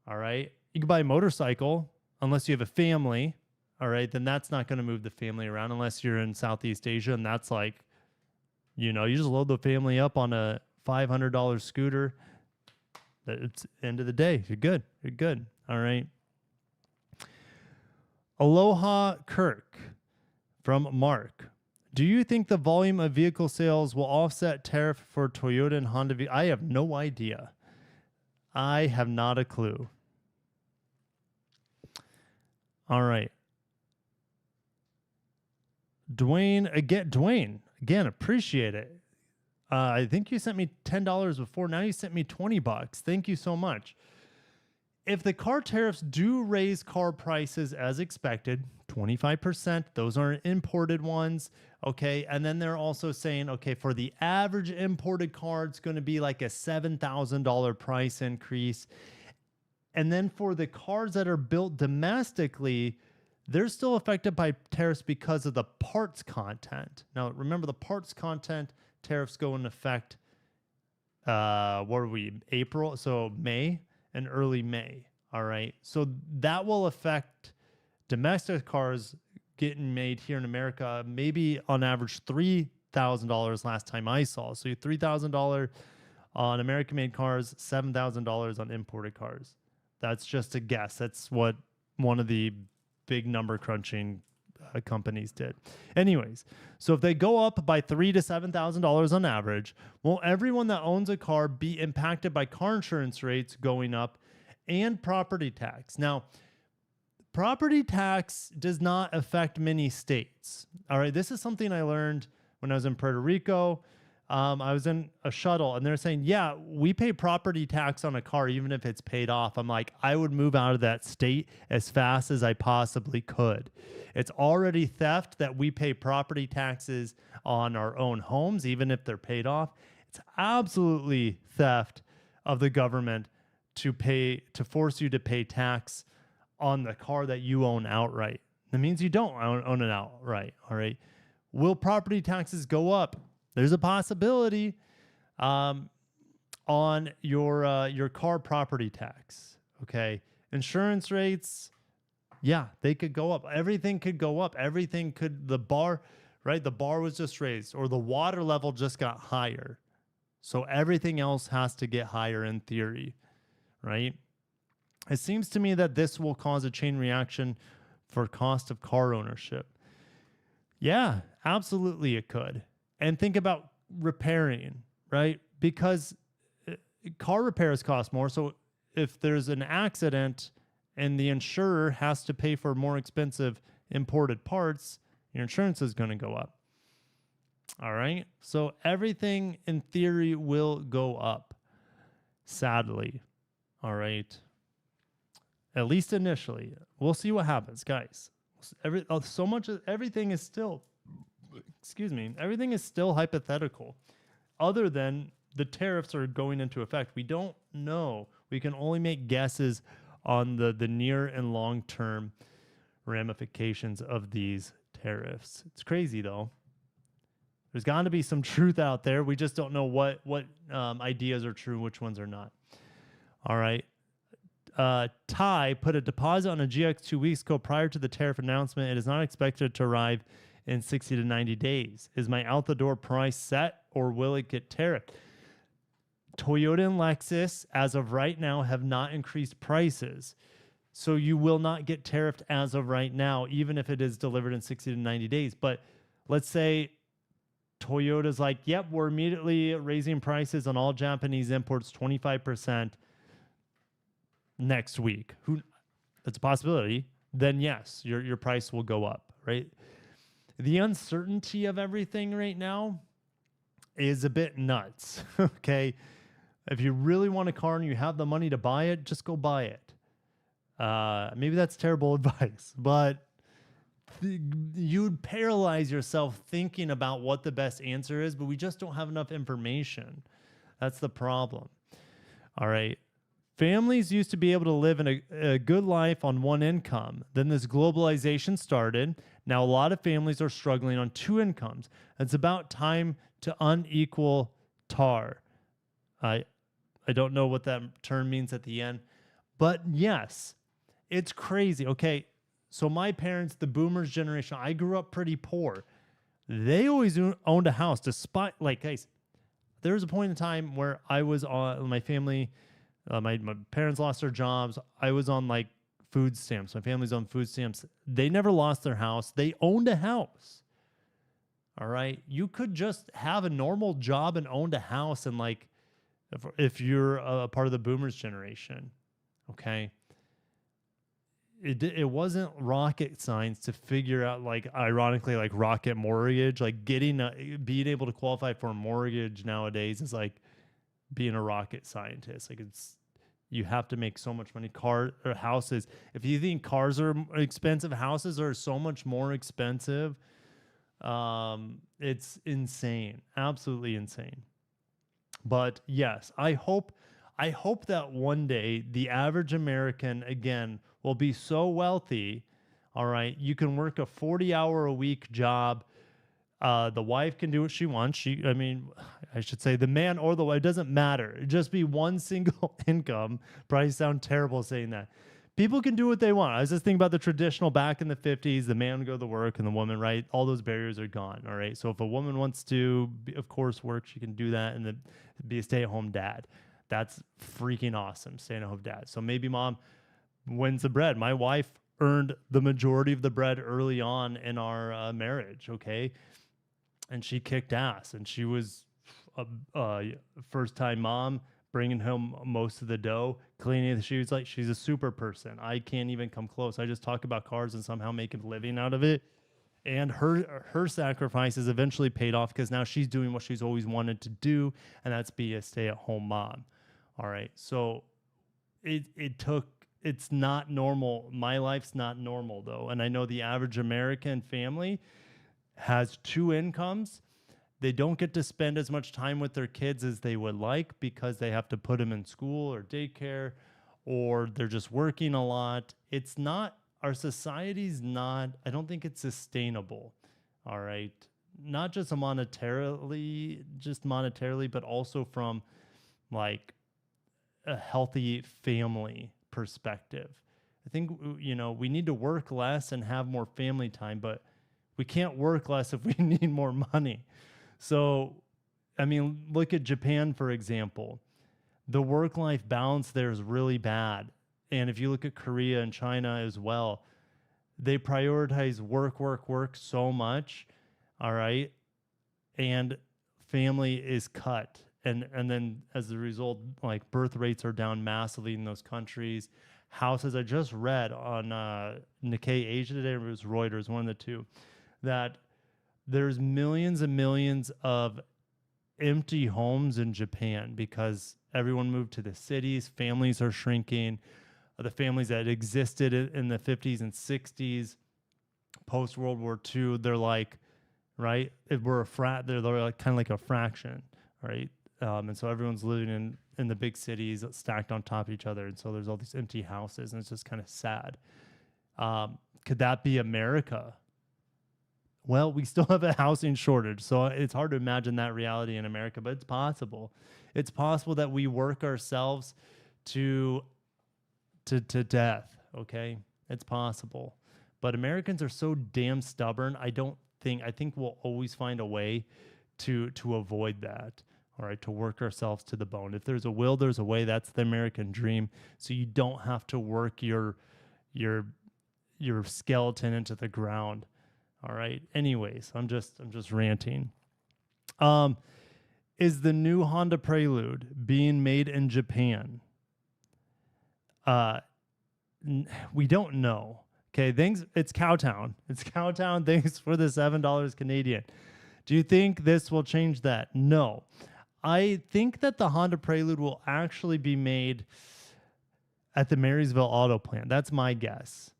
All right. You could buy a motorcycle unless you have a family. All right. Then that's not going to move the family around unless you're in Southeast Asia. And that's like, you just load the family up on a $500 scooter. It's end of the day. You're good. You're good. All right. Aloha Kirk from Mark. Do you think the volume of vehicle sales will offset tariff for Toyota and Honda? I have no idea. I have not a clue. All right. Dwayne, again, appreciate it. I think you sent me $10 before. Now you sent me $20. Thank you so much. if the car tariffs do raise car prices as expected, 25%, those aren't imported ones, okay? And then they're also saying, okay, for the average imported car, it's going to be like a $7,000 price increase. And then for the cars that are built domestically, they're still affected by tariffs because of the parts content. Now, remember, the parts content tariffs go into effect, what are we, April? So May and early May, all right? So that will affect domestic cars getting made here in America, maybe on average $3,000 last time I saw. So $3,000 on American-made cars, $7,000 on imported cars. That's just a guess. That's what one of the big number crunching companies did. Anyways, so if they go up by $3,000 to $7,000 on average, will everyone that owns a car be impacted by car insurance rates going up and property tax? Now, property tax does not affect many states. All right, this is something I learned when I was in Puerto Rico. I was in a shuttle and they're saying, yeah, we pay property tax on a car even if it's paid off. I'm like, I would move out of that state as fast as I possibly could. It's already theft that we pay property taxes on our own homes, even if they're paid off. It's absolutely theft of the government to force you to pay tax on the car that you own outright. That means you don't own it outright. All right. Will property taxes go up? There's a possibility on your car property tax. Okay. Insurance rates, yeah, they could go up. Everything could go up. Everything could, the bar, right? The bar was just raised, or the water level just got higher. So everything else has to get higher in theory, right? It seems to me that this will cause a chain reaction for cost of car ownership. Yeah, absolutely it could. And think about repairing, right? Because car repairs cost more. So if there's an accident and the insurer has to pay for more expensive imported parts, your insurance is going to go up. All right. So everything in theory will go up, sadly. All right. At least initially. We'll see what happens, guys. Everything is still, everything is still hypothetical. Other than the tariffs are going into effect, we don't know. We can only make guesses on the near and long-term ramifications of these tariffs. It's crazy, though. There's got to be some truth out there. We just don't know what ideas are true, which ones are not. All right. Ty put a deposit on a GX 2 weeks ago prior to the tariff announcement. It is not expected to arrive in 60 to 90 days. Is my out-the-door price set, or will it get tariffed? Toyota and Lexus, as of right now, have not increased prices. So you will not get tariffed as of right now, even if it is delivered in 60 to 90 days. But let's say Toyota's like, yep, we're immediately raising prices on all Japanese imports 25% next week. That's a possibility. Then yes, your price will go up, right? The uncertainty of everything right now is a bit nuts. Okay. If you really want a car and you have the money to buy it, just go buy it. Maybe that's terrible advice, but you'd paralyze yourself thinking about what the best answer is, but we just don't have enough information. That's the problem. All right. Families used to be able to live in a good life on one income. Then this globalization started. Now a lot of families are struggling on two incomes. It's about time to unequal TAR. I don't know what that term means at the end, but yes, it's crazy. Okay, so my parents, the boomers generation, I grew up pretty poor. They always owned a house despite, like, guys, there was a point in time where I was on, my family, my parents lost their jobs. I was on like food stamps. My family's on food stamps. They never lost their house. They owned a house. All right. You could just have a normal job and owned a house, and like, if you're a part of the boomers generation, okay. It wasn't rocket science to figure out, like, ironically, like rocket mortgage, like being able to qualify for a mortgage nowadays is like being a rocket scientist. Like, it's You have to make so much money. Car or houses. If you think cars are expensive, houses are so much more expensive. It's insane, absolutely insane. But yes, I hope that one day the average American again will be so wealthy. All right, you can work a 40-hour a week job. The wife can do what she wants. I mean, I should say the man or the wife, it doesn't matter. It'd just be one single income. Probably sound terrible saying that. People can do what they want. I was just thinking about the traditional back in the 50s, the man would go to work and the woman, right? All those barriers are gone. All right. So if a woman wants to, of course, work, she can do that and then be a stay-at-home dad. That's freaking awesome. Stay-at-home dad. So maybe mom wins the bread. My wife earned the majority of the bread early on in our marriage. Okay. And she kicked ass, and she was a first-time mom, bringing home most of the dough, cleaning. She was like, she's a super person. I can't even come close. I just talk about cars and somehow make a living out of it. And her sacrifices eventually paid off because now she's doing what she's always wanted to do, and that's be a stay-at-home mom. All right, so it's not normal. My life's not normal though, and I know the average American family has two incomes. They don't get to spend as much time with their kids as they would like because they have to put them in school or daycare, or they're just working a lot. It's not, our society's not, I don't think it's sustainable. All right. Not just monetarily, but also from like a healthy family perspective. I think, we need to work less and have more family time, but we can't work less if we need more money. So, I mean, look at Japan, for example. The work-life balance there is really bad. And if you look at Korea and China as well, they prioritize work so much, all right? And family is cut. And then as a result, like birth rates are down massively in those countries. Houses, I just read on Nikkei Asia today, it was Reuters, one of the two, that there's millions and millions of empty homes in Japan because everyone moved to the cities. Families are shrinking. The families that existed in the 50s and 60s, post World War II, they're like, right? They're like kind of like a fraction, right? And so everyone's living in the big cities stacked on top of each other. And so there's all these empty houses, and it's just kind of sad. Could that be America? Well, we still have a housing shortage, so it's hard to imagine that reality in America, but it's possible. It's possible that we work ourselves to death, okay? It's possible. But Americans are so damn stubborn, I think we'll always find a way to avoid that, all right, to work ourselves to the bone. If there's a will, there's a way. That's the American dream. So you don't have to work your skeleton into the ground. All right. Anyways, I'm just ranting. Is the new Honda Prelude being made in Japan? We don't know. Okay, it's Cowtown. It's Cowtown. Thanks for the $7 Canadian. Do you think this will change that? No. I think that the Honda Prelude will actually be made at the Marysville Auto Plant. That's my guess.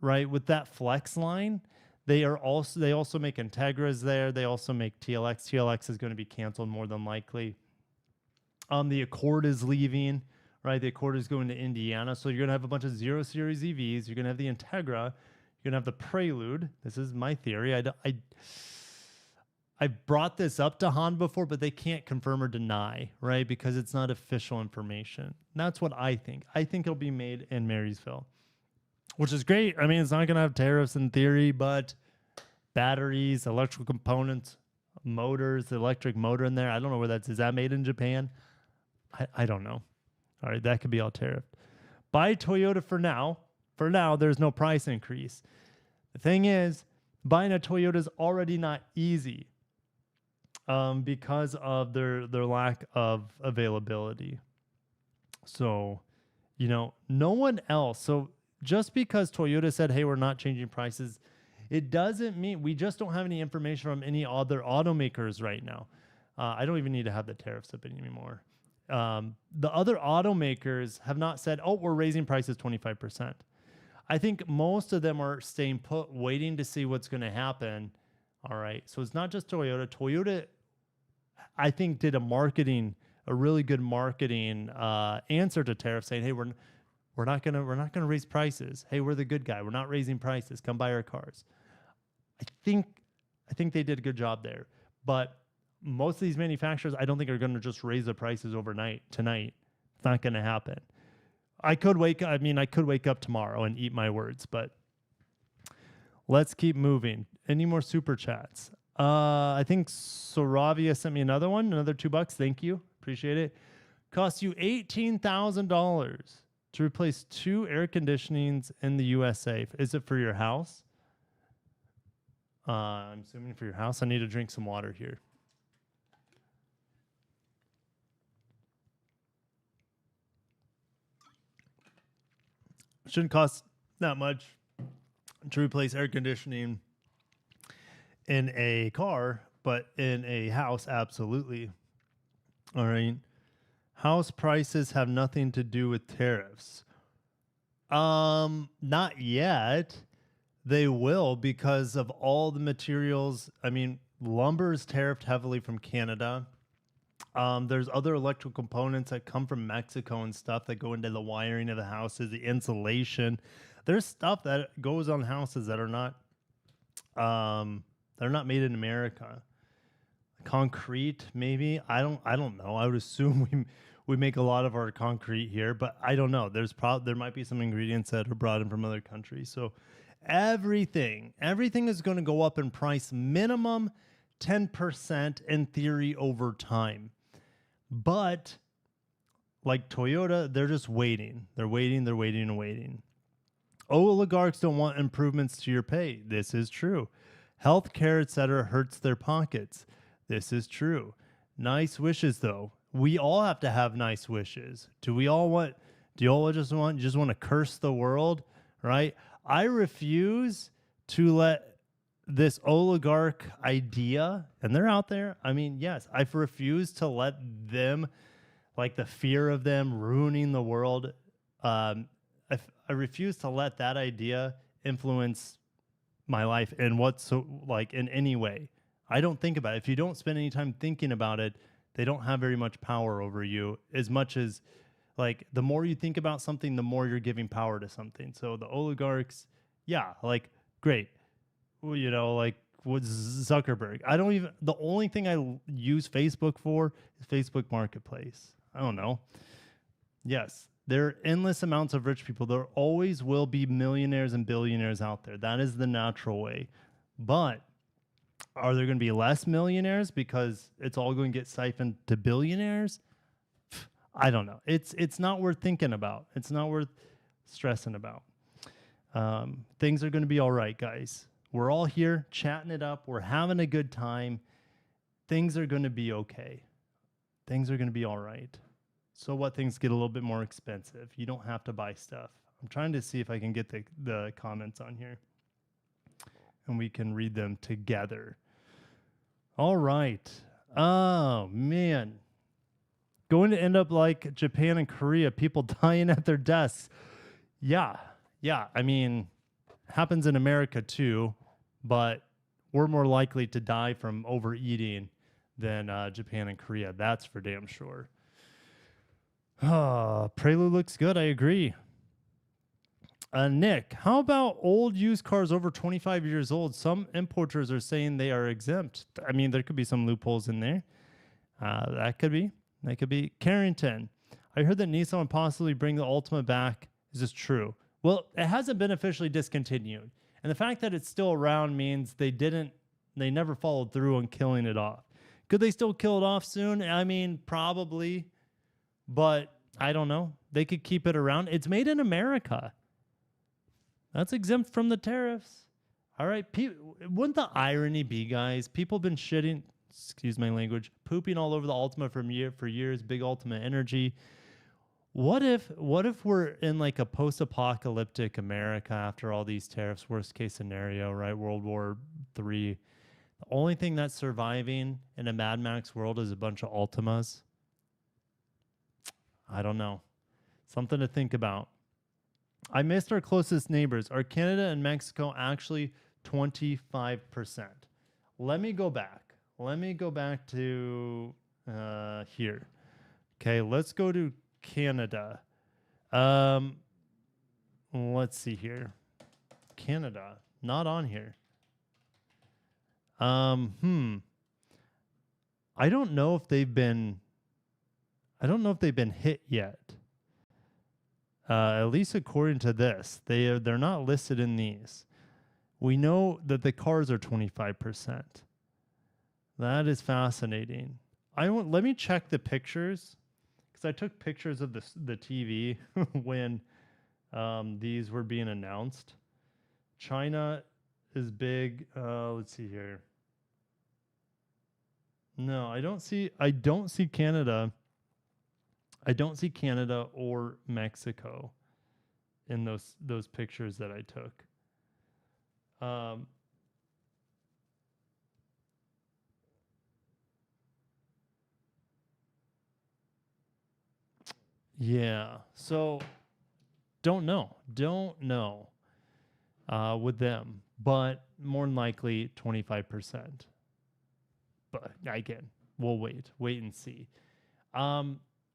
Right? With that Flex line, they also make Integras there. They also make TLX. TLX is going to be canceled more than likely. The Accord is leaving, right? The Accord is going to Indiana. So you're going to have a bunch of 0 Series EVs. You're going to have the Integra. You're going to have the Prelude. This is my theory. I brought this up to Honda before, but they can't confirm or deny, right? Because it's not official information. That's what I think. I think it'll be made in Marysville, which is great. I mean, it's not going to have tariffs in theory, but batteries, electrical components, motors, the electric motor in there. I don't know where that's. Is that made in Japan? I don't know. All right, that could be all tariffed. Buy Toyota for now. For now, there's no price increase. The thing is, buying a Toyota is already not easy because of their lack of availability. So, no one else. So just because Toyota said, hey, we're not changing prices, it doesn't mean we just don't have any information from any other automakers right now. I don't even need to have the tariffs up anymore. The other automakers have not said, oh, we're raising prices 25%. I think most of them are staying put, waiting to see what's going to happen. All right. So it's not just Toyota. Toyota, I think, did a really good marketing answer to tariffs, saying, "Hey, we're not gonna raise prices. Hey, we're the good guy. We're not raising prices. Come buy our cars." I think they did a good job there. But most of these manufacturers, I don't think are going to just raise the prices overnight tonight. It's not going to happen. I could wake up tomorrow and eat my words, but let's keep moving. Any more super chats? I think Soravia sent me another one, another $2. Thank you. Appreciate it. Costs you $18,000 to replace 2 air conditionings in the USA. Is it for your house? I'm assuming for your house. I need to drink some water here. Shouldn't cost that much to replace air conditioning in a car, but in a house, absolutely. All right. House prices have nothing to do with tariffs. Not yet. They will, because of all the materials. I mean, lumber is tariffed heavily from Canada. There's other electrical components that come from Mexico and stuff that go into the wiring of the houses, the insulation. There's stuff that goes on houses that are not made in America. Concrete, maybe. I don't know. I would assume we make a lot of our concrete here, but I don't know. There might be some ingredients that are brought in from other countries. So everything is going to go up in price, minimum 10% in theory over time. But like Toyota, they're just waiting. They're waiting. Oligarchs don't want improvements to your pay. This is true. Healthcare, etc., hurts their pockets. This is true. Nice wishes, though. We all have to have nice wishes. Do you all just want to curse the world, right? I refuse to let this oligarch idea, and they're out there. I mean, yes, I refuse to let them, like the fear of them ruining the world. I refuse to let that idea influence my life in in any way. I don't think about it. If you don't spend any time thinking about it, they don't have very much power over you. As much as, like, the more you think about something, the more you're giving power to something. So the oligarchs, yeah, like, great. You know, like with Zuckerberg. The only thing I use Facebook for is Facebook Marketplace. I don't know. Yes, there are endless amounts of rich people. There always will be millionaires and billionaires out there. That is the natural way. But are there going to be less millionaires because it's all going to get siphoned to billionaires? I don't know. It's not worth thinking about. It's not worth stressing about. Things are going to be all right, guys. We're all here chatting it up. We're having a good time. Things are going to be okay. Things are going to be all right. So what, things get a little bit more expensive. You don't have to buy stuff. I'm trying to see if I can get the comments on here, and we can read them together. All right. Oh, man. Going to end up like Japan and Korea, people dying at their desks. Yeah. I mean, happens in America too, but we're more likely to die from overeating than Japan and Korea. That's for damn sure. Prelude looks good. I agree. Nick, how about old used cars over 25 years old? Some importers are saying they are exempt. I mean, there could be some loopholes in there. That could be. Carrington, I heard that Nissan would possibly bring the Altima back. Is this true? Well, it hasn't been officially discontinued. And the fact that it's still around means they never followed through on killing it off. Could they still kill it off soon? I mean, probably. But I don't know. They could keep it around. It's made in America. That's exempt from the tariffs. All right. Wouldn't the irony be, guys? People have been shitting, excuse my language, pooping all over the Altima for years, big Altima energy. What if we're in like a post-apocalyptic America after all these tariffs, worst case scenario, right? World War III. The only thing that's surviving in a Mad Max world is a bunch of Altimas. I don't know. Something to think about. I missed our closest neighbors. Are Canada and Mexico actually 25%? Let me go back. Let me go back to here. Okay, let's go to Canada. Let's see here. Canada, not on here. I don't know if they've been hit yet. At least according to this, they're not listed in these. We know that the cars are 25%. That is fascinating. Let me check the pictures because I took pictures of the TV when these were being announced. China is big. Let's see here. No, I don't see Canada. I don't see Canada or Mexico in those pictures that I took. Yeah. So don't know with them, but more than likely 25%. But again, we'll wait and see.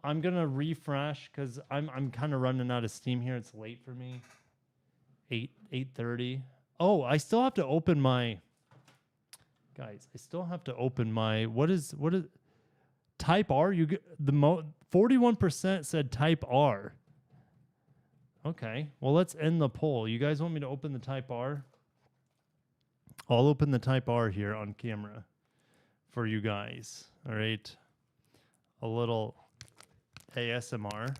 I'm gonna refresh because I'm kind of running out of steam here. It's late for me. 8:30. Oh, I still have to open my guys. I still have to open my what is type R? You get the 41% said type R. Okay, well let's end the poll. You guys want me to open the type R? I'll open the type R here on camera for you guys. All right, a little ASMR.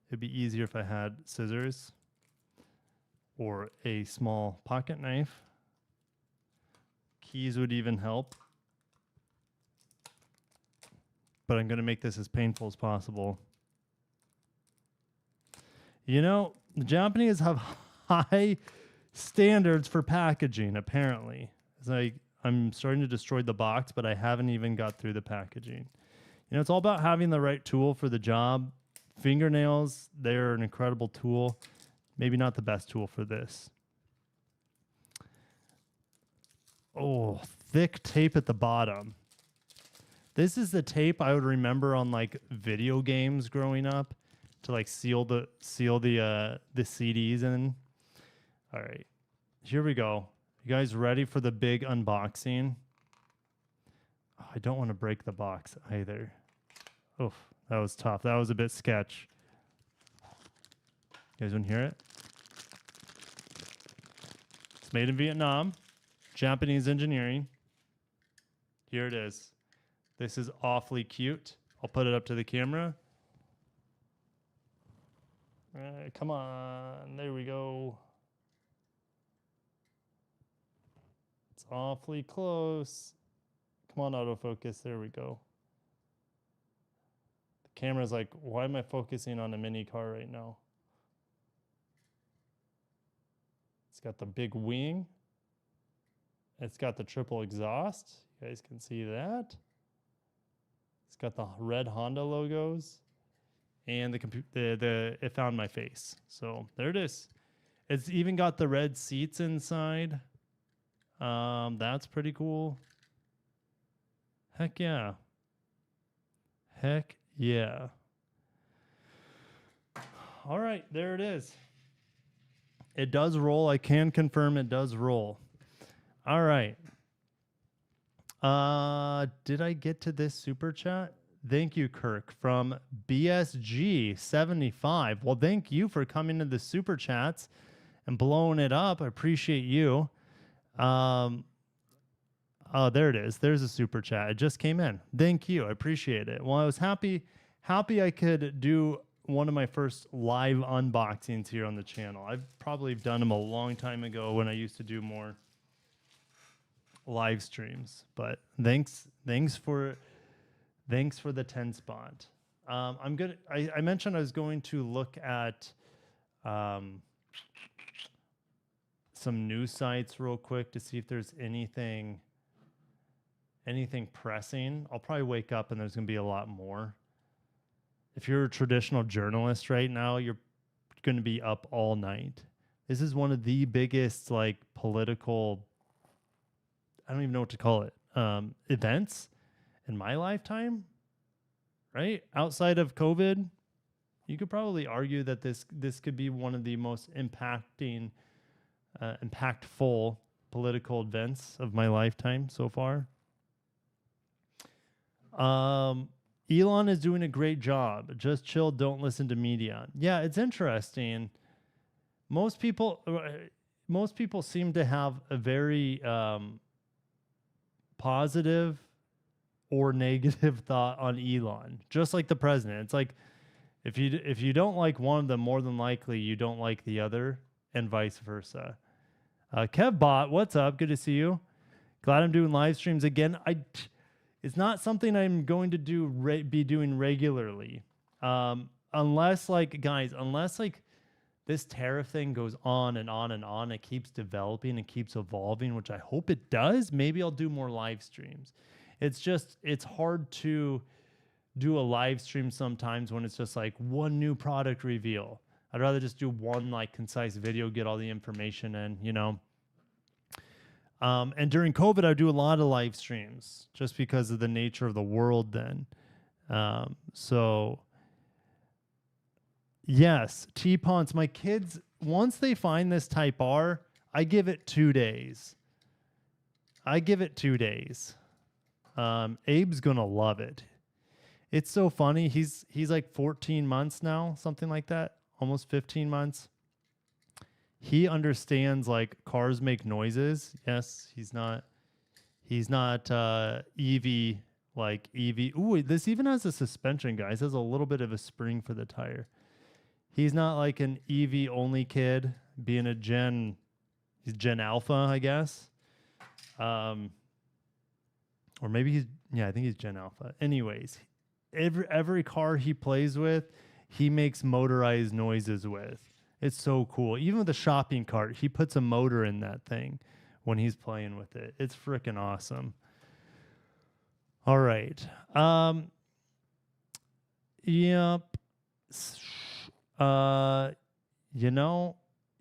It'd be easier if I had scissors or a small pocket knife. Keys would even help. But I'm going to make this as painful as possible. You know, the Japanese have high standards for packaging, apparently. It's like I'm starting to destroy the box, but I haven't even got through the packaging. You know, it's all about having the right tool for the job. Fingernails, they're an incredible tool. Maybe not the best tool for this. Oh, thick tape at the bottom. This is the tape I would remember on like video games growing up to like seal the CDs in. All right, here we go. You guys ready for the big unboxing? Oh, I don't want to break the box either. Oof, that was tough. That was a bit sketch. You guys want to hear it? It's made in Vietnam. Japanese engineering. Here it is. This is awfully cute. I'll put it up to the camera. Come on. There we go. It's awfully close. Come on, autofocus. There we go. The camera's like, why am I focusing on a mini car right now? It's got the big wing. It's got the triple exhaust. You guys can see that. It's got the red Honda logos. And it found my face. So there it is. It's even got the red seats inside. That's pretty cool. Heck yeah. Heck yeah. All right, there it is. It does roll. I can confirm it does roll. All right. Did I get to this super chat? Thank you, Kirk, from BSG75. Well, thank you for coming to the super chats and blowing it up. I appreciate you. Oh, there it is. There's a super chat. It just came in. Thank you. I appreciate it. Well, I was happy I could do one of my first live unboxings here on the channel. I've probably done them a long time ago when I used to do more live streams, but thanks for the 10 spot. I mentioned I was going to look at some news sites real quick to see if there's anything anything pressing, I'll probably wake up and there's going to be a lot more. If you're a traditional journalist right now, you're going to be up all night. This is one of the biggest like political, I don't even know what to call it, events in my lifetime, right? Outside of COVID, you could probably argue that this could be one of the most impactful political events of my lifetime so far. Elon is doing a great job. Just chill, don't listen to media. Yeah, it's interesting. Most people seem to have a very positive or negative thought on Elon, just like the president. It's like if you don't like one of them, more than likely you don't like the other, and vice versa. Kevbot, what's up? Good to see you. Glad I'm doing live streams again. It's not something I'm going to be doing regularly, unless like this tariff thing goes on and on and on. It keeps developing and keeps evolving, which I hope it does. Maybe I'll do more live streams. It's hard to do a live stream sometimes when it's just like one new product reveal. I'd rather just do one like concise video, get all the information in, you know. And during COVID, I do a lot of live streams just because of the nature of the world then. So yes, T-Ponce, my kids, once they find this Type R, I give it 2 days. Abe's gonna love it. It's so funny. He's like 14 months now, something like that, almost 15 months. He understands like cars make noises. Yes, he's not EV like EV. Ooh, this even has a suspension, guys. It has a little bit of a spring for the tire. He's not like an EV only kid, being he's Gen Alpha, I guess. Or maybe I think he's Gen Alpha. Anyways, every car he plays with, he makes motorized noises with. It's so cool. Even with the shopping cart, he puts a motor in that thing when he's playing with it. It's freaking awesome. All right. Yep. You know,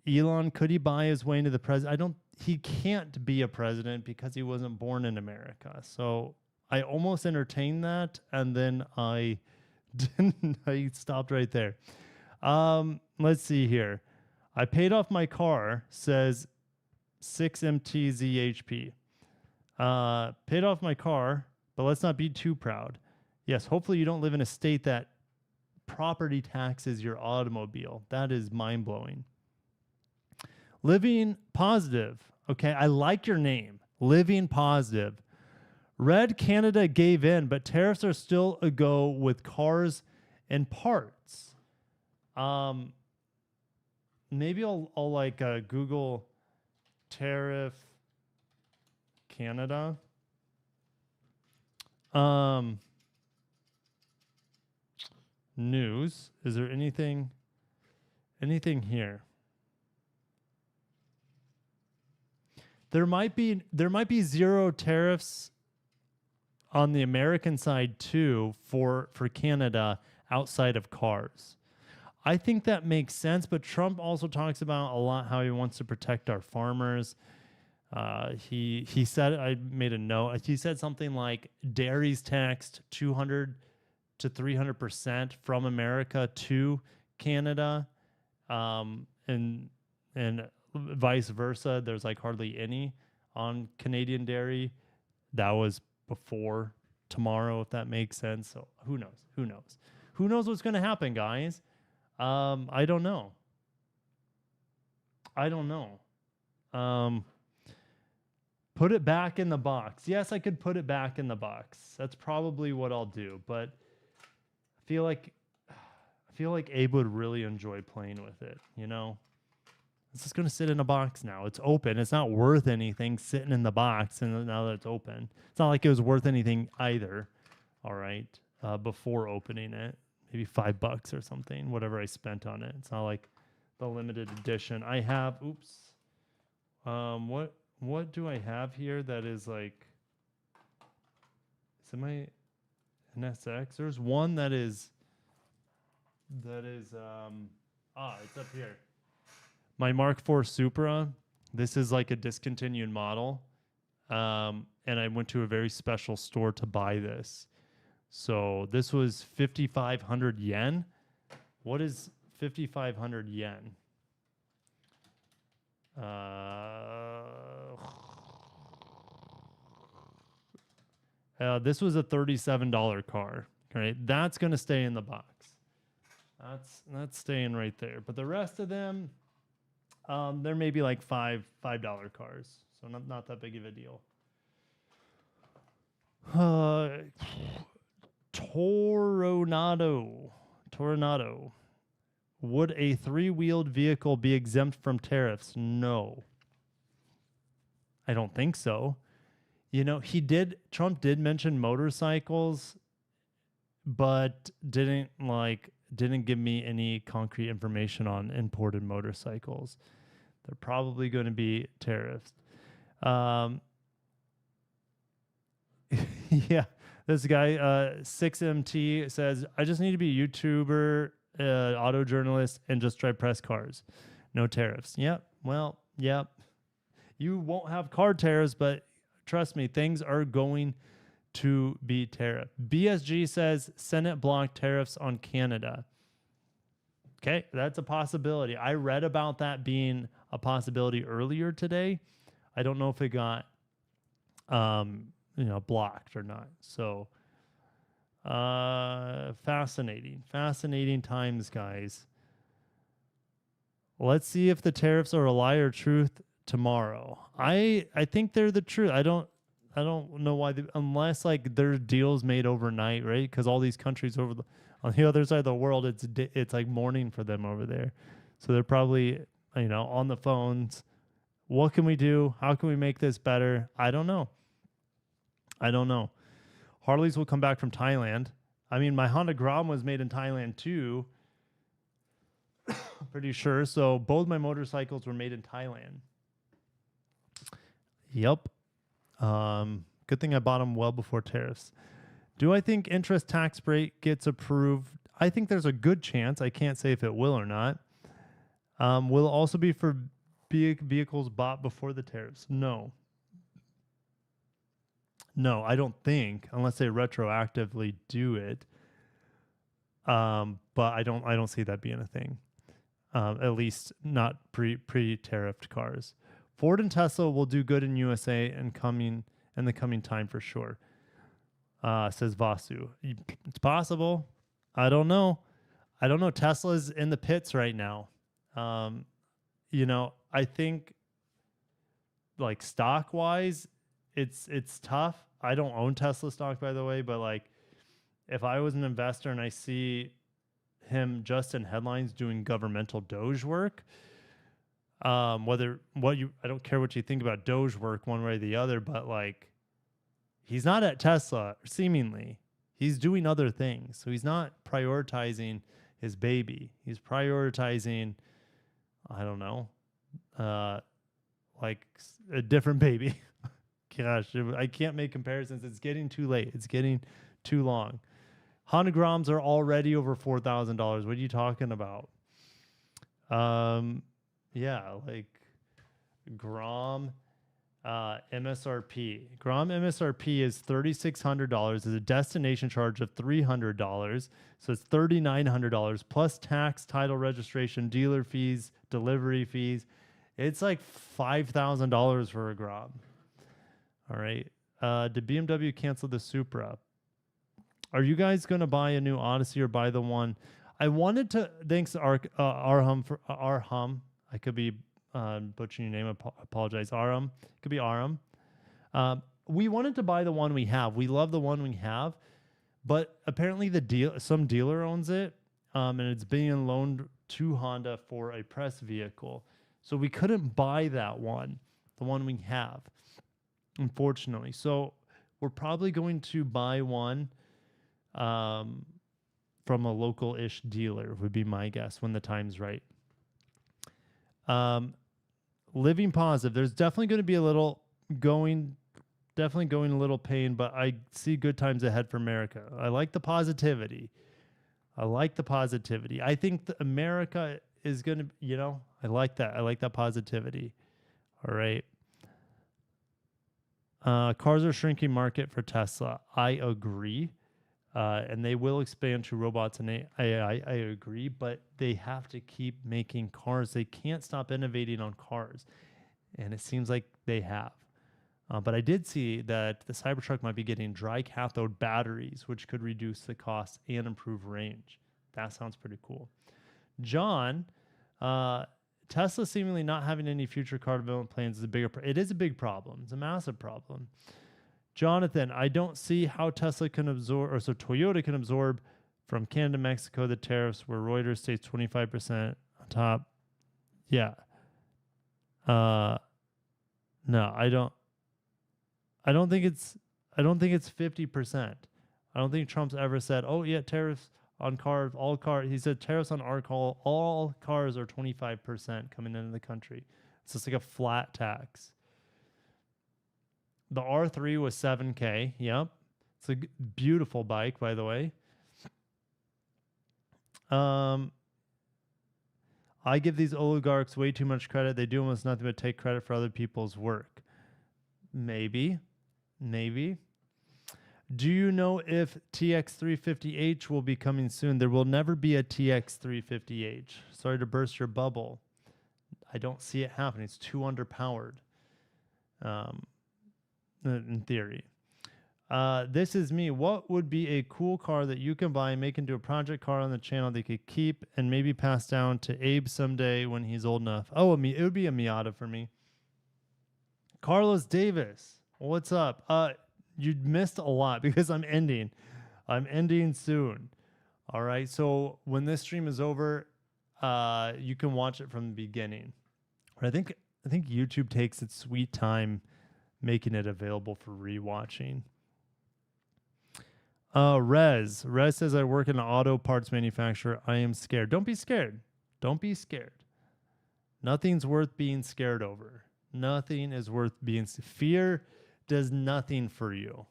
Elon, could he buy his way into the president? He can't be a president because he wasn't born in America. So I almost entertained that, and then I didn't. I stopped right there. Let's see here. I paid off my car, says 6MTZHP. Paid off my car, but let's not be too proud. Yes, hopefully you don't live in a state that property taxes your automobile. That is mind-blowing. Living Positive. Okay, I like your name. Living Positive. Red Canada gave in, but tariffs are still a go with cars and parts. Maybe I'll like Google tariff Canada. News. Is there anything here? There might be zero tariffs on the American side too for Canada outside of cars. I think that makes sense, but Trump also talks about a lot how he wants to protect our farmers. He said, I made a note, he said something like dairy's taxed 200 to 300% from America to Canada, and vice versa. There's like hardly any on Canadian dairy. That was before tomorrow, if that makes sense. So who knows what's going to happen, guys. I don't know. Put it back in the box. Yes, I could put it back in the box. That's probably what I'll do, but I feel like Abe would really enjoy playing with it, you know? It's just going to sit in a box now. It's open. It's not worth anything sitting in the box, and now that it's open. It's not like it was worth anything either, all right, before opening it. Maybe $5 or something, whatever I spent on it. It's not like the limited edition. I have, what do I have here that is like, Is it my NSX? There's one that is it's up here. My Mark IV Supra. This is like a discontinued model. And I went to a very special store to buy this. So this was 5,500 yen. What is 5,500 yen? This was a $37 car. Right, that's gonna stay in the box. That's staying right there. But the rest of them, they're maybe like $5 cars. So not that big of a deal. Toronado. Would a 3-wheeled vehicle be exempt from tariffs? No. I don't think so. You know, Trump did mention motorcycles, but didn't give me any concrete information on imported motorcycles. They're probably going to be tariffs. Yeah, this guy 6MT says, I just need to be a YouTuber, auto journalist, and just drive press cars. No tariffs. Yep. Well, yep. You won't have car tariffs, but trust me, things are going to be tariff. BSG says Senate blocked tariffs on Canada. Okay, that's a possibility. I read about that being a possibility earlier today. I don't know if it got blocked or not. So fascinating times, guys. Let's see if the tariffs are a lie or truth tomorrow. I think they're the truth. I don't know why unless like there's deals made overnight, right? Because all these countries on the other side of the world, it's like morning for them over there. So they're probably on the phones. What can we do? How can we make this better? I don't know. Harleys will come back from Thailand. I mean, my Honda Grom was made in Thailand too. Pretty sure. So both my motorcycles were made in Thailand. Yep. Good thing I bought them well before tariffs. Do I think interest tax break gets approved? I think there's a good chance. I can't say if it will or not. Will it also be for vehicles bought before the tariffs? No, I don't think, unless they retroactively do it. But I don't see that being a thing. At least not pre-tariffed cars. Ford and Tesla will do good in USA in the coming time for sure. Says Vasu. It's possible. I don't know. Tesla's in the pits right now. I think like stock wise, it's tough. I don't own Tesla stock, by the way, but like if I was an investor and I see him just in headlines doing governmental Doge work, I don't care what you think about Doge work one way or the other, but like he's not at Tesla, seemingly. He's doing other things. So he's not prioritizing his baby. He's prioritizing, I don't know, like a different baby. Gosh, I can't make comparisons. It's getting too late. It's getting too long. Honda Groms are already over $4,000. What are you talking about? Yeah, like Grom MSRP. Grom MSRP is $3,600. There's a destination charge of $300. So it's $3,900 plus tax, title registration, dealer fees, delivery fees. It's like $5,000 for a Grom. All right. Did BMW cancel the Supra? Are you guys going to buy a new Odyssey or buy the one? I wanted to, thanks Arham for Arham. I could be butchering your name. Apologize. Aram. It could be Aram. We wanted to buy the one we have. We love the one we have, but apparently some dealer owns it, and it's being loaned to Honda for a press vehicle. So we couldn't buy that one, the one we have, unfortunately. So we're probably going to buy one from a local-ish dealer, would be my guess, when the time's right. Living positive. There's definitely going to be a little going definitely going a little pain, but I see good times ahead for America. I like the positivity. I think America is going to, I like that. I like that positivity. All right. Cars are shrinking market for Tesla. I agree. And they will expand to robots and AI. I agree, but they have to keep making cars. They can't stop innovating on cars. And it seems like they have. But I did see that the Cybertruck might be getting dry cathode batteries, which could reduce the cost and improve range. That sounds pretty cool. John, Tesla seemingly not having any future car development plans is it is a big problem. It's a massive problem. Jonathan, I don't see how Tesla can absorb, or so Toyota can absorb from Canada, Mexico, the tariffs where Reuters states 25% on top. Yeah. No, I don't think it's 50%. I don't think Trump's ever said, "Oh yeah, tariffs on cars, all cars." He said tariffs on all cars are 25% coming into the country. It's just like a flat tax. The R3 was $7K. Yep. It's a beautiful bike, by the way. I give these oligarchs way too much credit. They do almost nothing but take credit for other people's work. Maybe. Do you know if TX350H will be coming soon? There will never be a TX350H. Sorry to burst your bubble. I don't see it happening. It's too underpowered. In theory. This is me. What would be a cool car that you can buy and make into a project car on the channel they could keep and maybe pass down to Abe someday when he's old enough? Oh, it would be a Miata for me. Carlos Davis, what's up? You missed a lot because I'm ending. I'm ending soon. All right. So when this stream is over, you can watch it from the beginning. I think YouTube takes its sweet time making it available for rewatching. Rez says, I work in an auto parts manufacturer. I am scared. Don't be scared. Don't be scared. Nothing's worth being scared over. Nothing is worth being. Fear does nothing for you.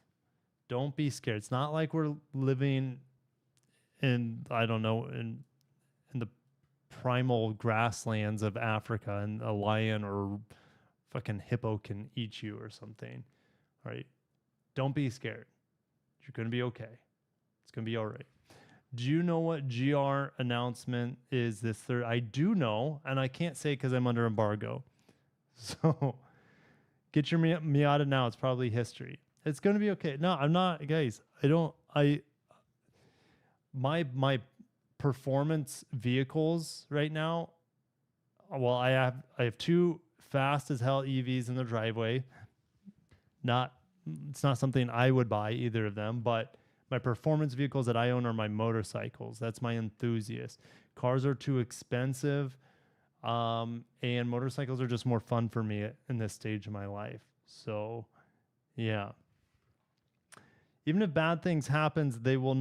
Don't be scared. It's not like we're living in, I don't know, in the primal grasslands of Africa and a lion or fucking hippo can eat you or something. All right. Don't be scared. You're going to be okay. It's going to be all right. Do you know what GR announcement is this third? I do know, and I can't say because I'm under embargo. So get your Miata now. It's probably history. It's going to be okay. No, I'm not, guys. My performance vehicles right now, well, I have two fast as hell EVs in the driveway. It's not something I would buy, either of them, but my performance vehicles that I own are my motorcycles. That's my enthusiast. Cars are too expensive, and motorcycles are just more fun for me in this stage of my life. So, yeah. Even if bad things happens, they will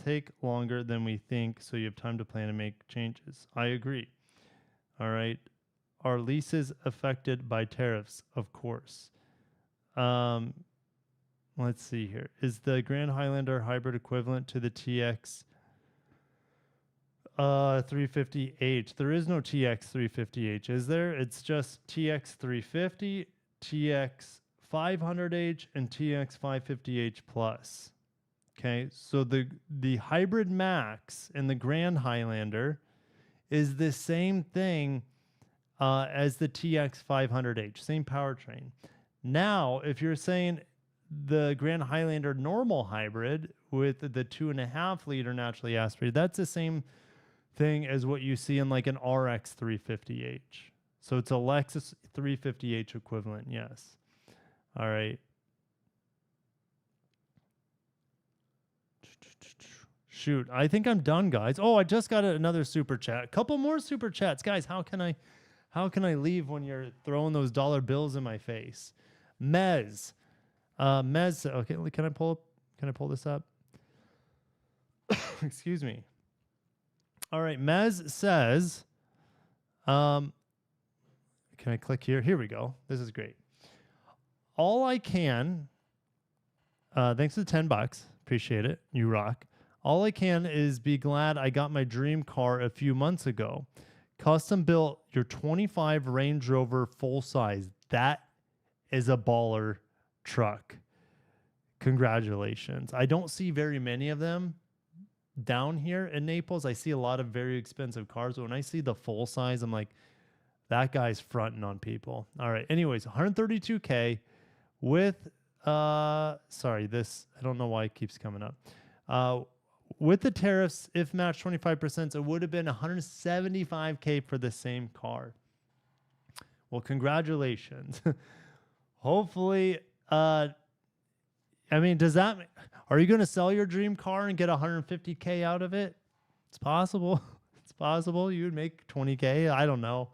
take longer than we think, so you have time to plan and make changes. I agree. All right. Are leases affected by tariffs? Of course. Let's see here. Is the Grand Highlander hybrid equivalent to the TX 350H? There is no TX 350H, is there? It's just TX 350, TX 500H, and TX 550H plus. Okay, so the hybrid max in the Grand Highlander is the same thing as the TX 500H, same powertrain. Now, if you're saying the Grand Highlander normal hybrid with the 2.5 liter naturally aspirated, that's the same thing as what you see in like an RX 350H. So it's a Lexus 350H equivalent, yes. All right. Shoot, I think I'm done, guys. Oh, I just got another super chat. A couple more super chats. Guys, how can I leave when you're throwing those dollar bills in my face? Mez, okay, can I pull this up? Excuse me. All right, Mez says, can I click here? Here we go. This is great. all I can, thanks for the $10. Appreciate it. You rock. All I can is be glad I got my dream car a few months ago. Custom built your 25 Range Rover full size. That is a baller truck. Congratulations. I don't see very many of them down here in Naples. I see a lot of very expensive cars. But when I see the full size, I'm like, that guy's fronting on people. All right. Anyways, 132K with, sorry, this, I don't know why it keeps coming up. With the tariffs, if matched 25%, it would have been 175K for the same car. Well, congratulations. Hopefully, I mean, are you going to sell your dream car and get 150K out of it? It's possible. It's possible you would make 20K. I don't know.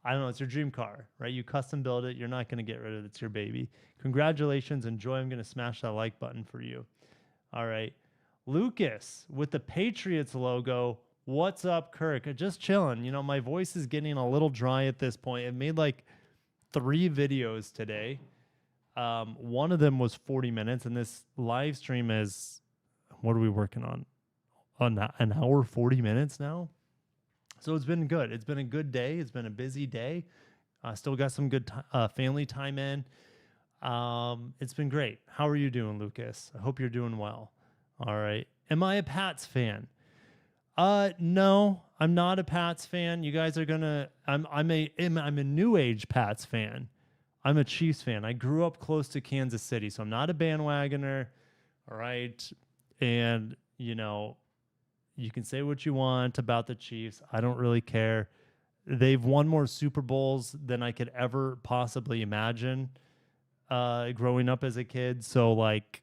It's your dream car, right? You custom build it. You're not going to get rid of it. It's your baby. Congratulations. Enjoy. I'm going to smash that like button for you. All right. Lucas with the Patriots logo. What's up, Kirk? Just chilling. You know, my voice is getting a little dry at this point. I made like 3 videos today. One of them was 40 minutes, and this live stream is, what are we working on? An hour, 40 minutes now. So it's been good. It's been a good day. It's been a busy day. Still got some good family time in. It's been great. How are you doing, Lucas? I hope you're doing well. All right. Am I a Pats fan? No, I'm not a Pats fan. You guys are gonna. I'm a new age Pats fan. I'm a Chiefs fan. I grew up close to Kansas City, so I'm not a bandwagoner. All right. And you know, you can say what you want about the Chiefs. I don't really care. They've won more Super Bowls than I could ever possibly imagine growing up as a kid. So like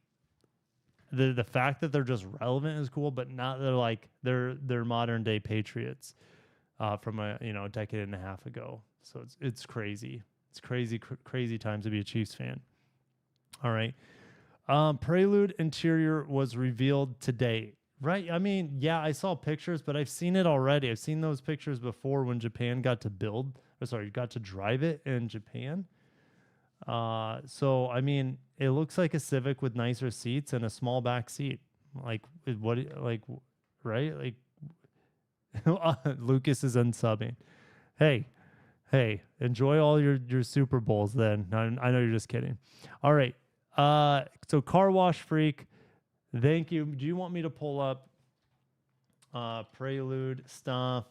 the fact that they're just relevant is cool, but not they're modern day Patriots from a decade and a half ago. So it's crazy. It's crazy times to be a Chiefs fan. All right. Prelude interior was revealed today. Right. I mean, yeah, I saw pictures, but I've seen it already. I've seen those pictures before when Japan got to drive it in Japan. So, I mean, it looks like a Civic with nicer seats and a small back seat. Right? Like, Lucas is unsubbing. Hey, enjoy all your Super Bowls then. I know you're just kidding. All right. So Car Wash Freak. Thank you. Do you want me to pull up Prelude stuff,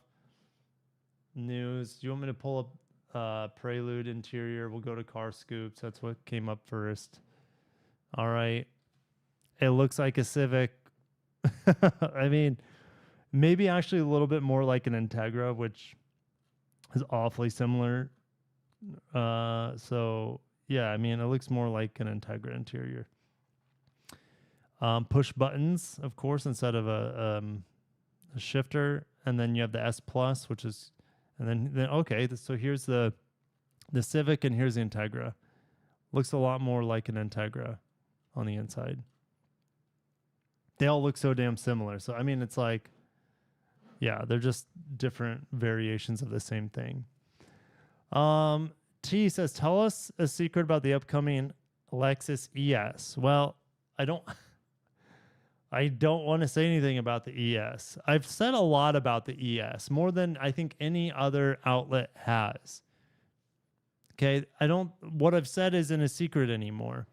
news? Do you want me to pull up Prelude interior? We'll go to Car Scoops. That's what came up first. All right. It looks like a Civic. I mean, maybe actually a little bit more like an Integra, which is awfully similar. So, yeah, I mean, it looks more like an Integra interior. Push buttons, of course, instead of a shifter, and then you have the S Plus, which is, and then okay. So here's the Civic, and here's the Integra. Looks a lot more like an Integra on the inside. They all look so damn similar. So I mean, it's like, yeah, they're just different variations of the same thing. T says, tell us a secret about the upcoming Lexus ES. Well, I don't want to say anything about the ES. I've said a lot about the ES, more than I think any other outlet has. Okay, what I've said isn't a secret anymore.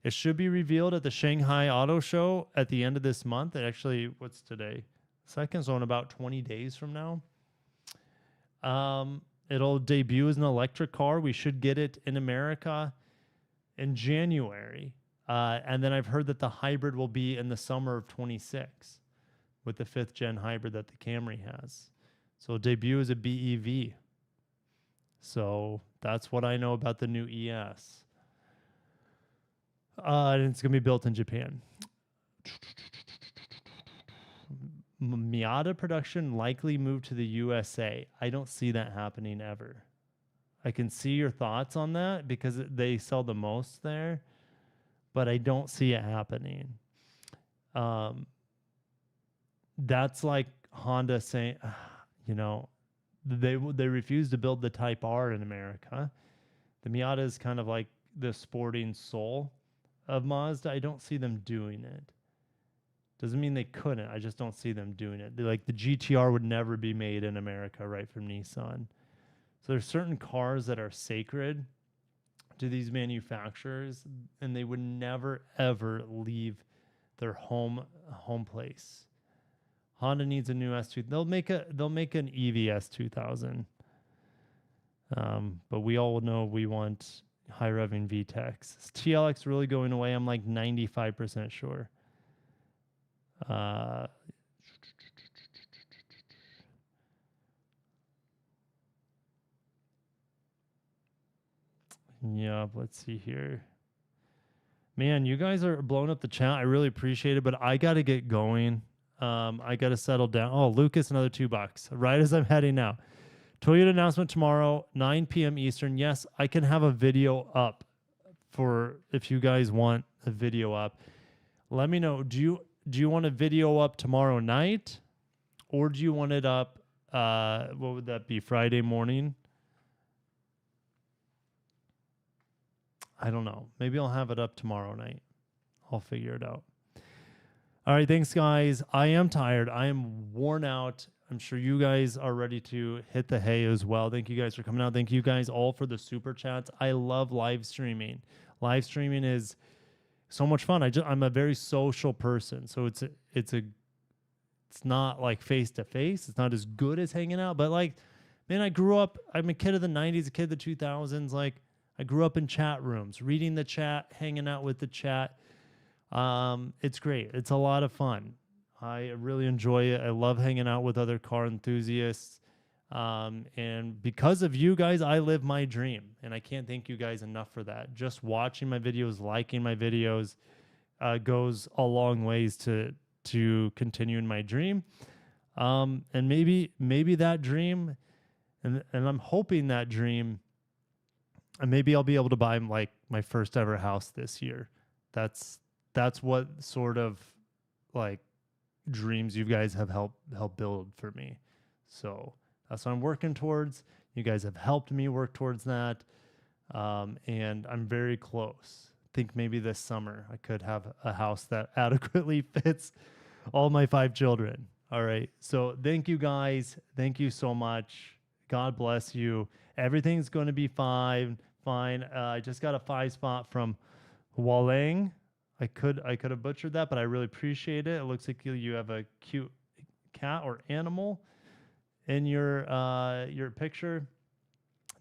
It should be revealed at the Shanghai Auto Show at the end of this month. Actually, what's today? Second, so in about 20 days from now. It'll debut as an electric car. We should get it in America in January. And then I've heard that the hybrid will be in the summer of 26 with the 5th gen hybrid that the Camry has. So it'll debut as a BEV. So that's what I know about the new ES. And it's going to be built in Japan. Miata production likely moved to the USA. I don't see that happening ever. I can see your thoughts on that because they sell the most there, but I don't see it happening. That's like Honda saying, they refuse to build the Type R in America. The Miata is kind of like the sporting soul of Mazda. I don't see them doing it. Doesn't mean they couldn't. I just don't see them doing it. Like the GTR would never be made in America, right, from Nissan. So there's certain cars that are sacred to these manufacturers, and they would never ever leave their home place. Honda needs a new S2. They'll make an EV S2000. But we all know we want high revving VTECs. Is TLX really going away? I'm like 95% sure. Yeah, let's see here. Man, you guys are blowing up the chat. I really appreciate it, but I got to get going. I got to settle down. Oh, Lucas, another $2 right as I'm heading out. Toyota announcement tomorrow, 9 p.m. Eastern. Yes, I can have a video up for if you guys want a video up. Let me know. Do you want a video up tomorrow night, or do you want it up? What would that be? Friday morning? I don't know. Maybe I'll have it up tomorrow night. I'll figure it out. All right. Thanks, guys. I am tired. I am worn out. I'm sure you guys are ready to hit the hay as well. Thank you guys for coming out. Thank you guys all for the super chats. I love live streaming. Live streaming is so much fun. I'm a very social person. So it's not like face to face. It's not as good as hanging out, but like, man, I'm a kid of the 90s, a kid of the 2000s. Like, I grew up in chat rooms, reading the chat, hanging out with the chat. It's great. It's a lot of fun. I really enjoy it. I love hanging out with other car enthusiasts. And because of you guys, I live my dream. And I can't thank you guys enough for that. Just watching my videos, liking my videos, goes a long ways to continuing my dream. And maybe that dream, and I'm hoping that dream, and maybe I'll be able to buy like my first ever house this year. That's what sort of like dreams you guys have helped build for me. So that's what I'm working towards. You guys have helped me work towards that. And I'm very close. I think maybe this summer I could have a house that adequately fits all my 5 children. All right. So thank you guys. Thank you so much. God bless you. Everything's going to be fine. I just got a 5 spot from Walang. I could have butchered that, but I really appreciate it. It looks like you have a cute cat or animal in your picture.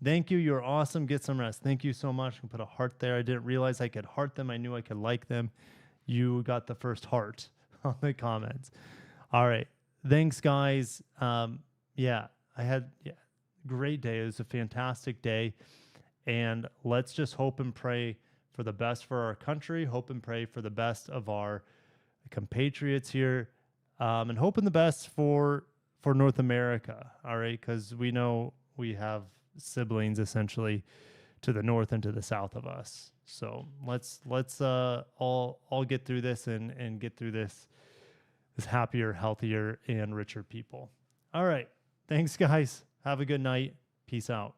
Thank you. You're awesome. Get some rest. Thank you so much. I can put a heart there. I didn't realize I could heart them. I knew I could like them. You got the first heart on the comments. All right. Thanks, guys. Yeah, I had great day. It was a fantastic day. And let's just hope and pray for the best for our country, hope and pray for the best of our compatriots here, and hoping the best for North America, all right? Because we know we have siblings essentially to the north and to the south of us. So let's all get through this and get through this happier, healthier, and richer people. All right. Thanks, guys. Have a good night. Peace out.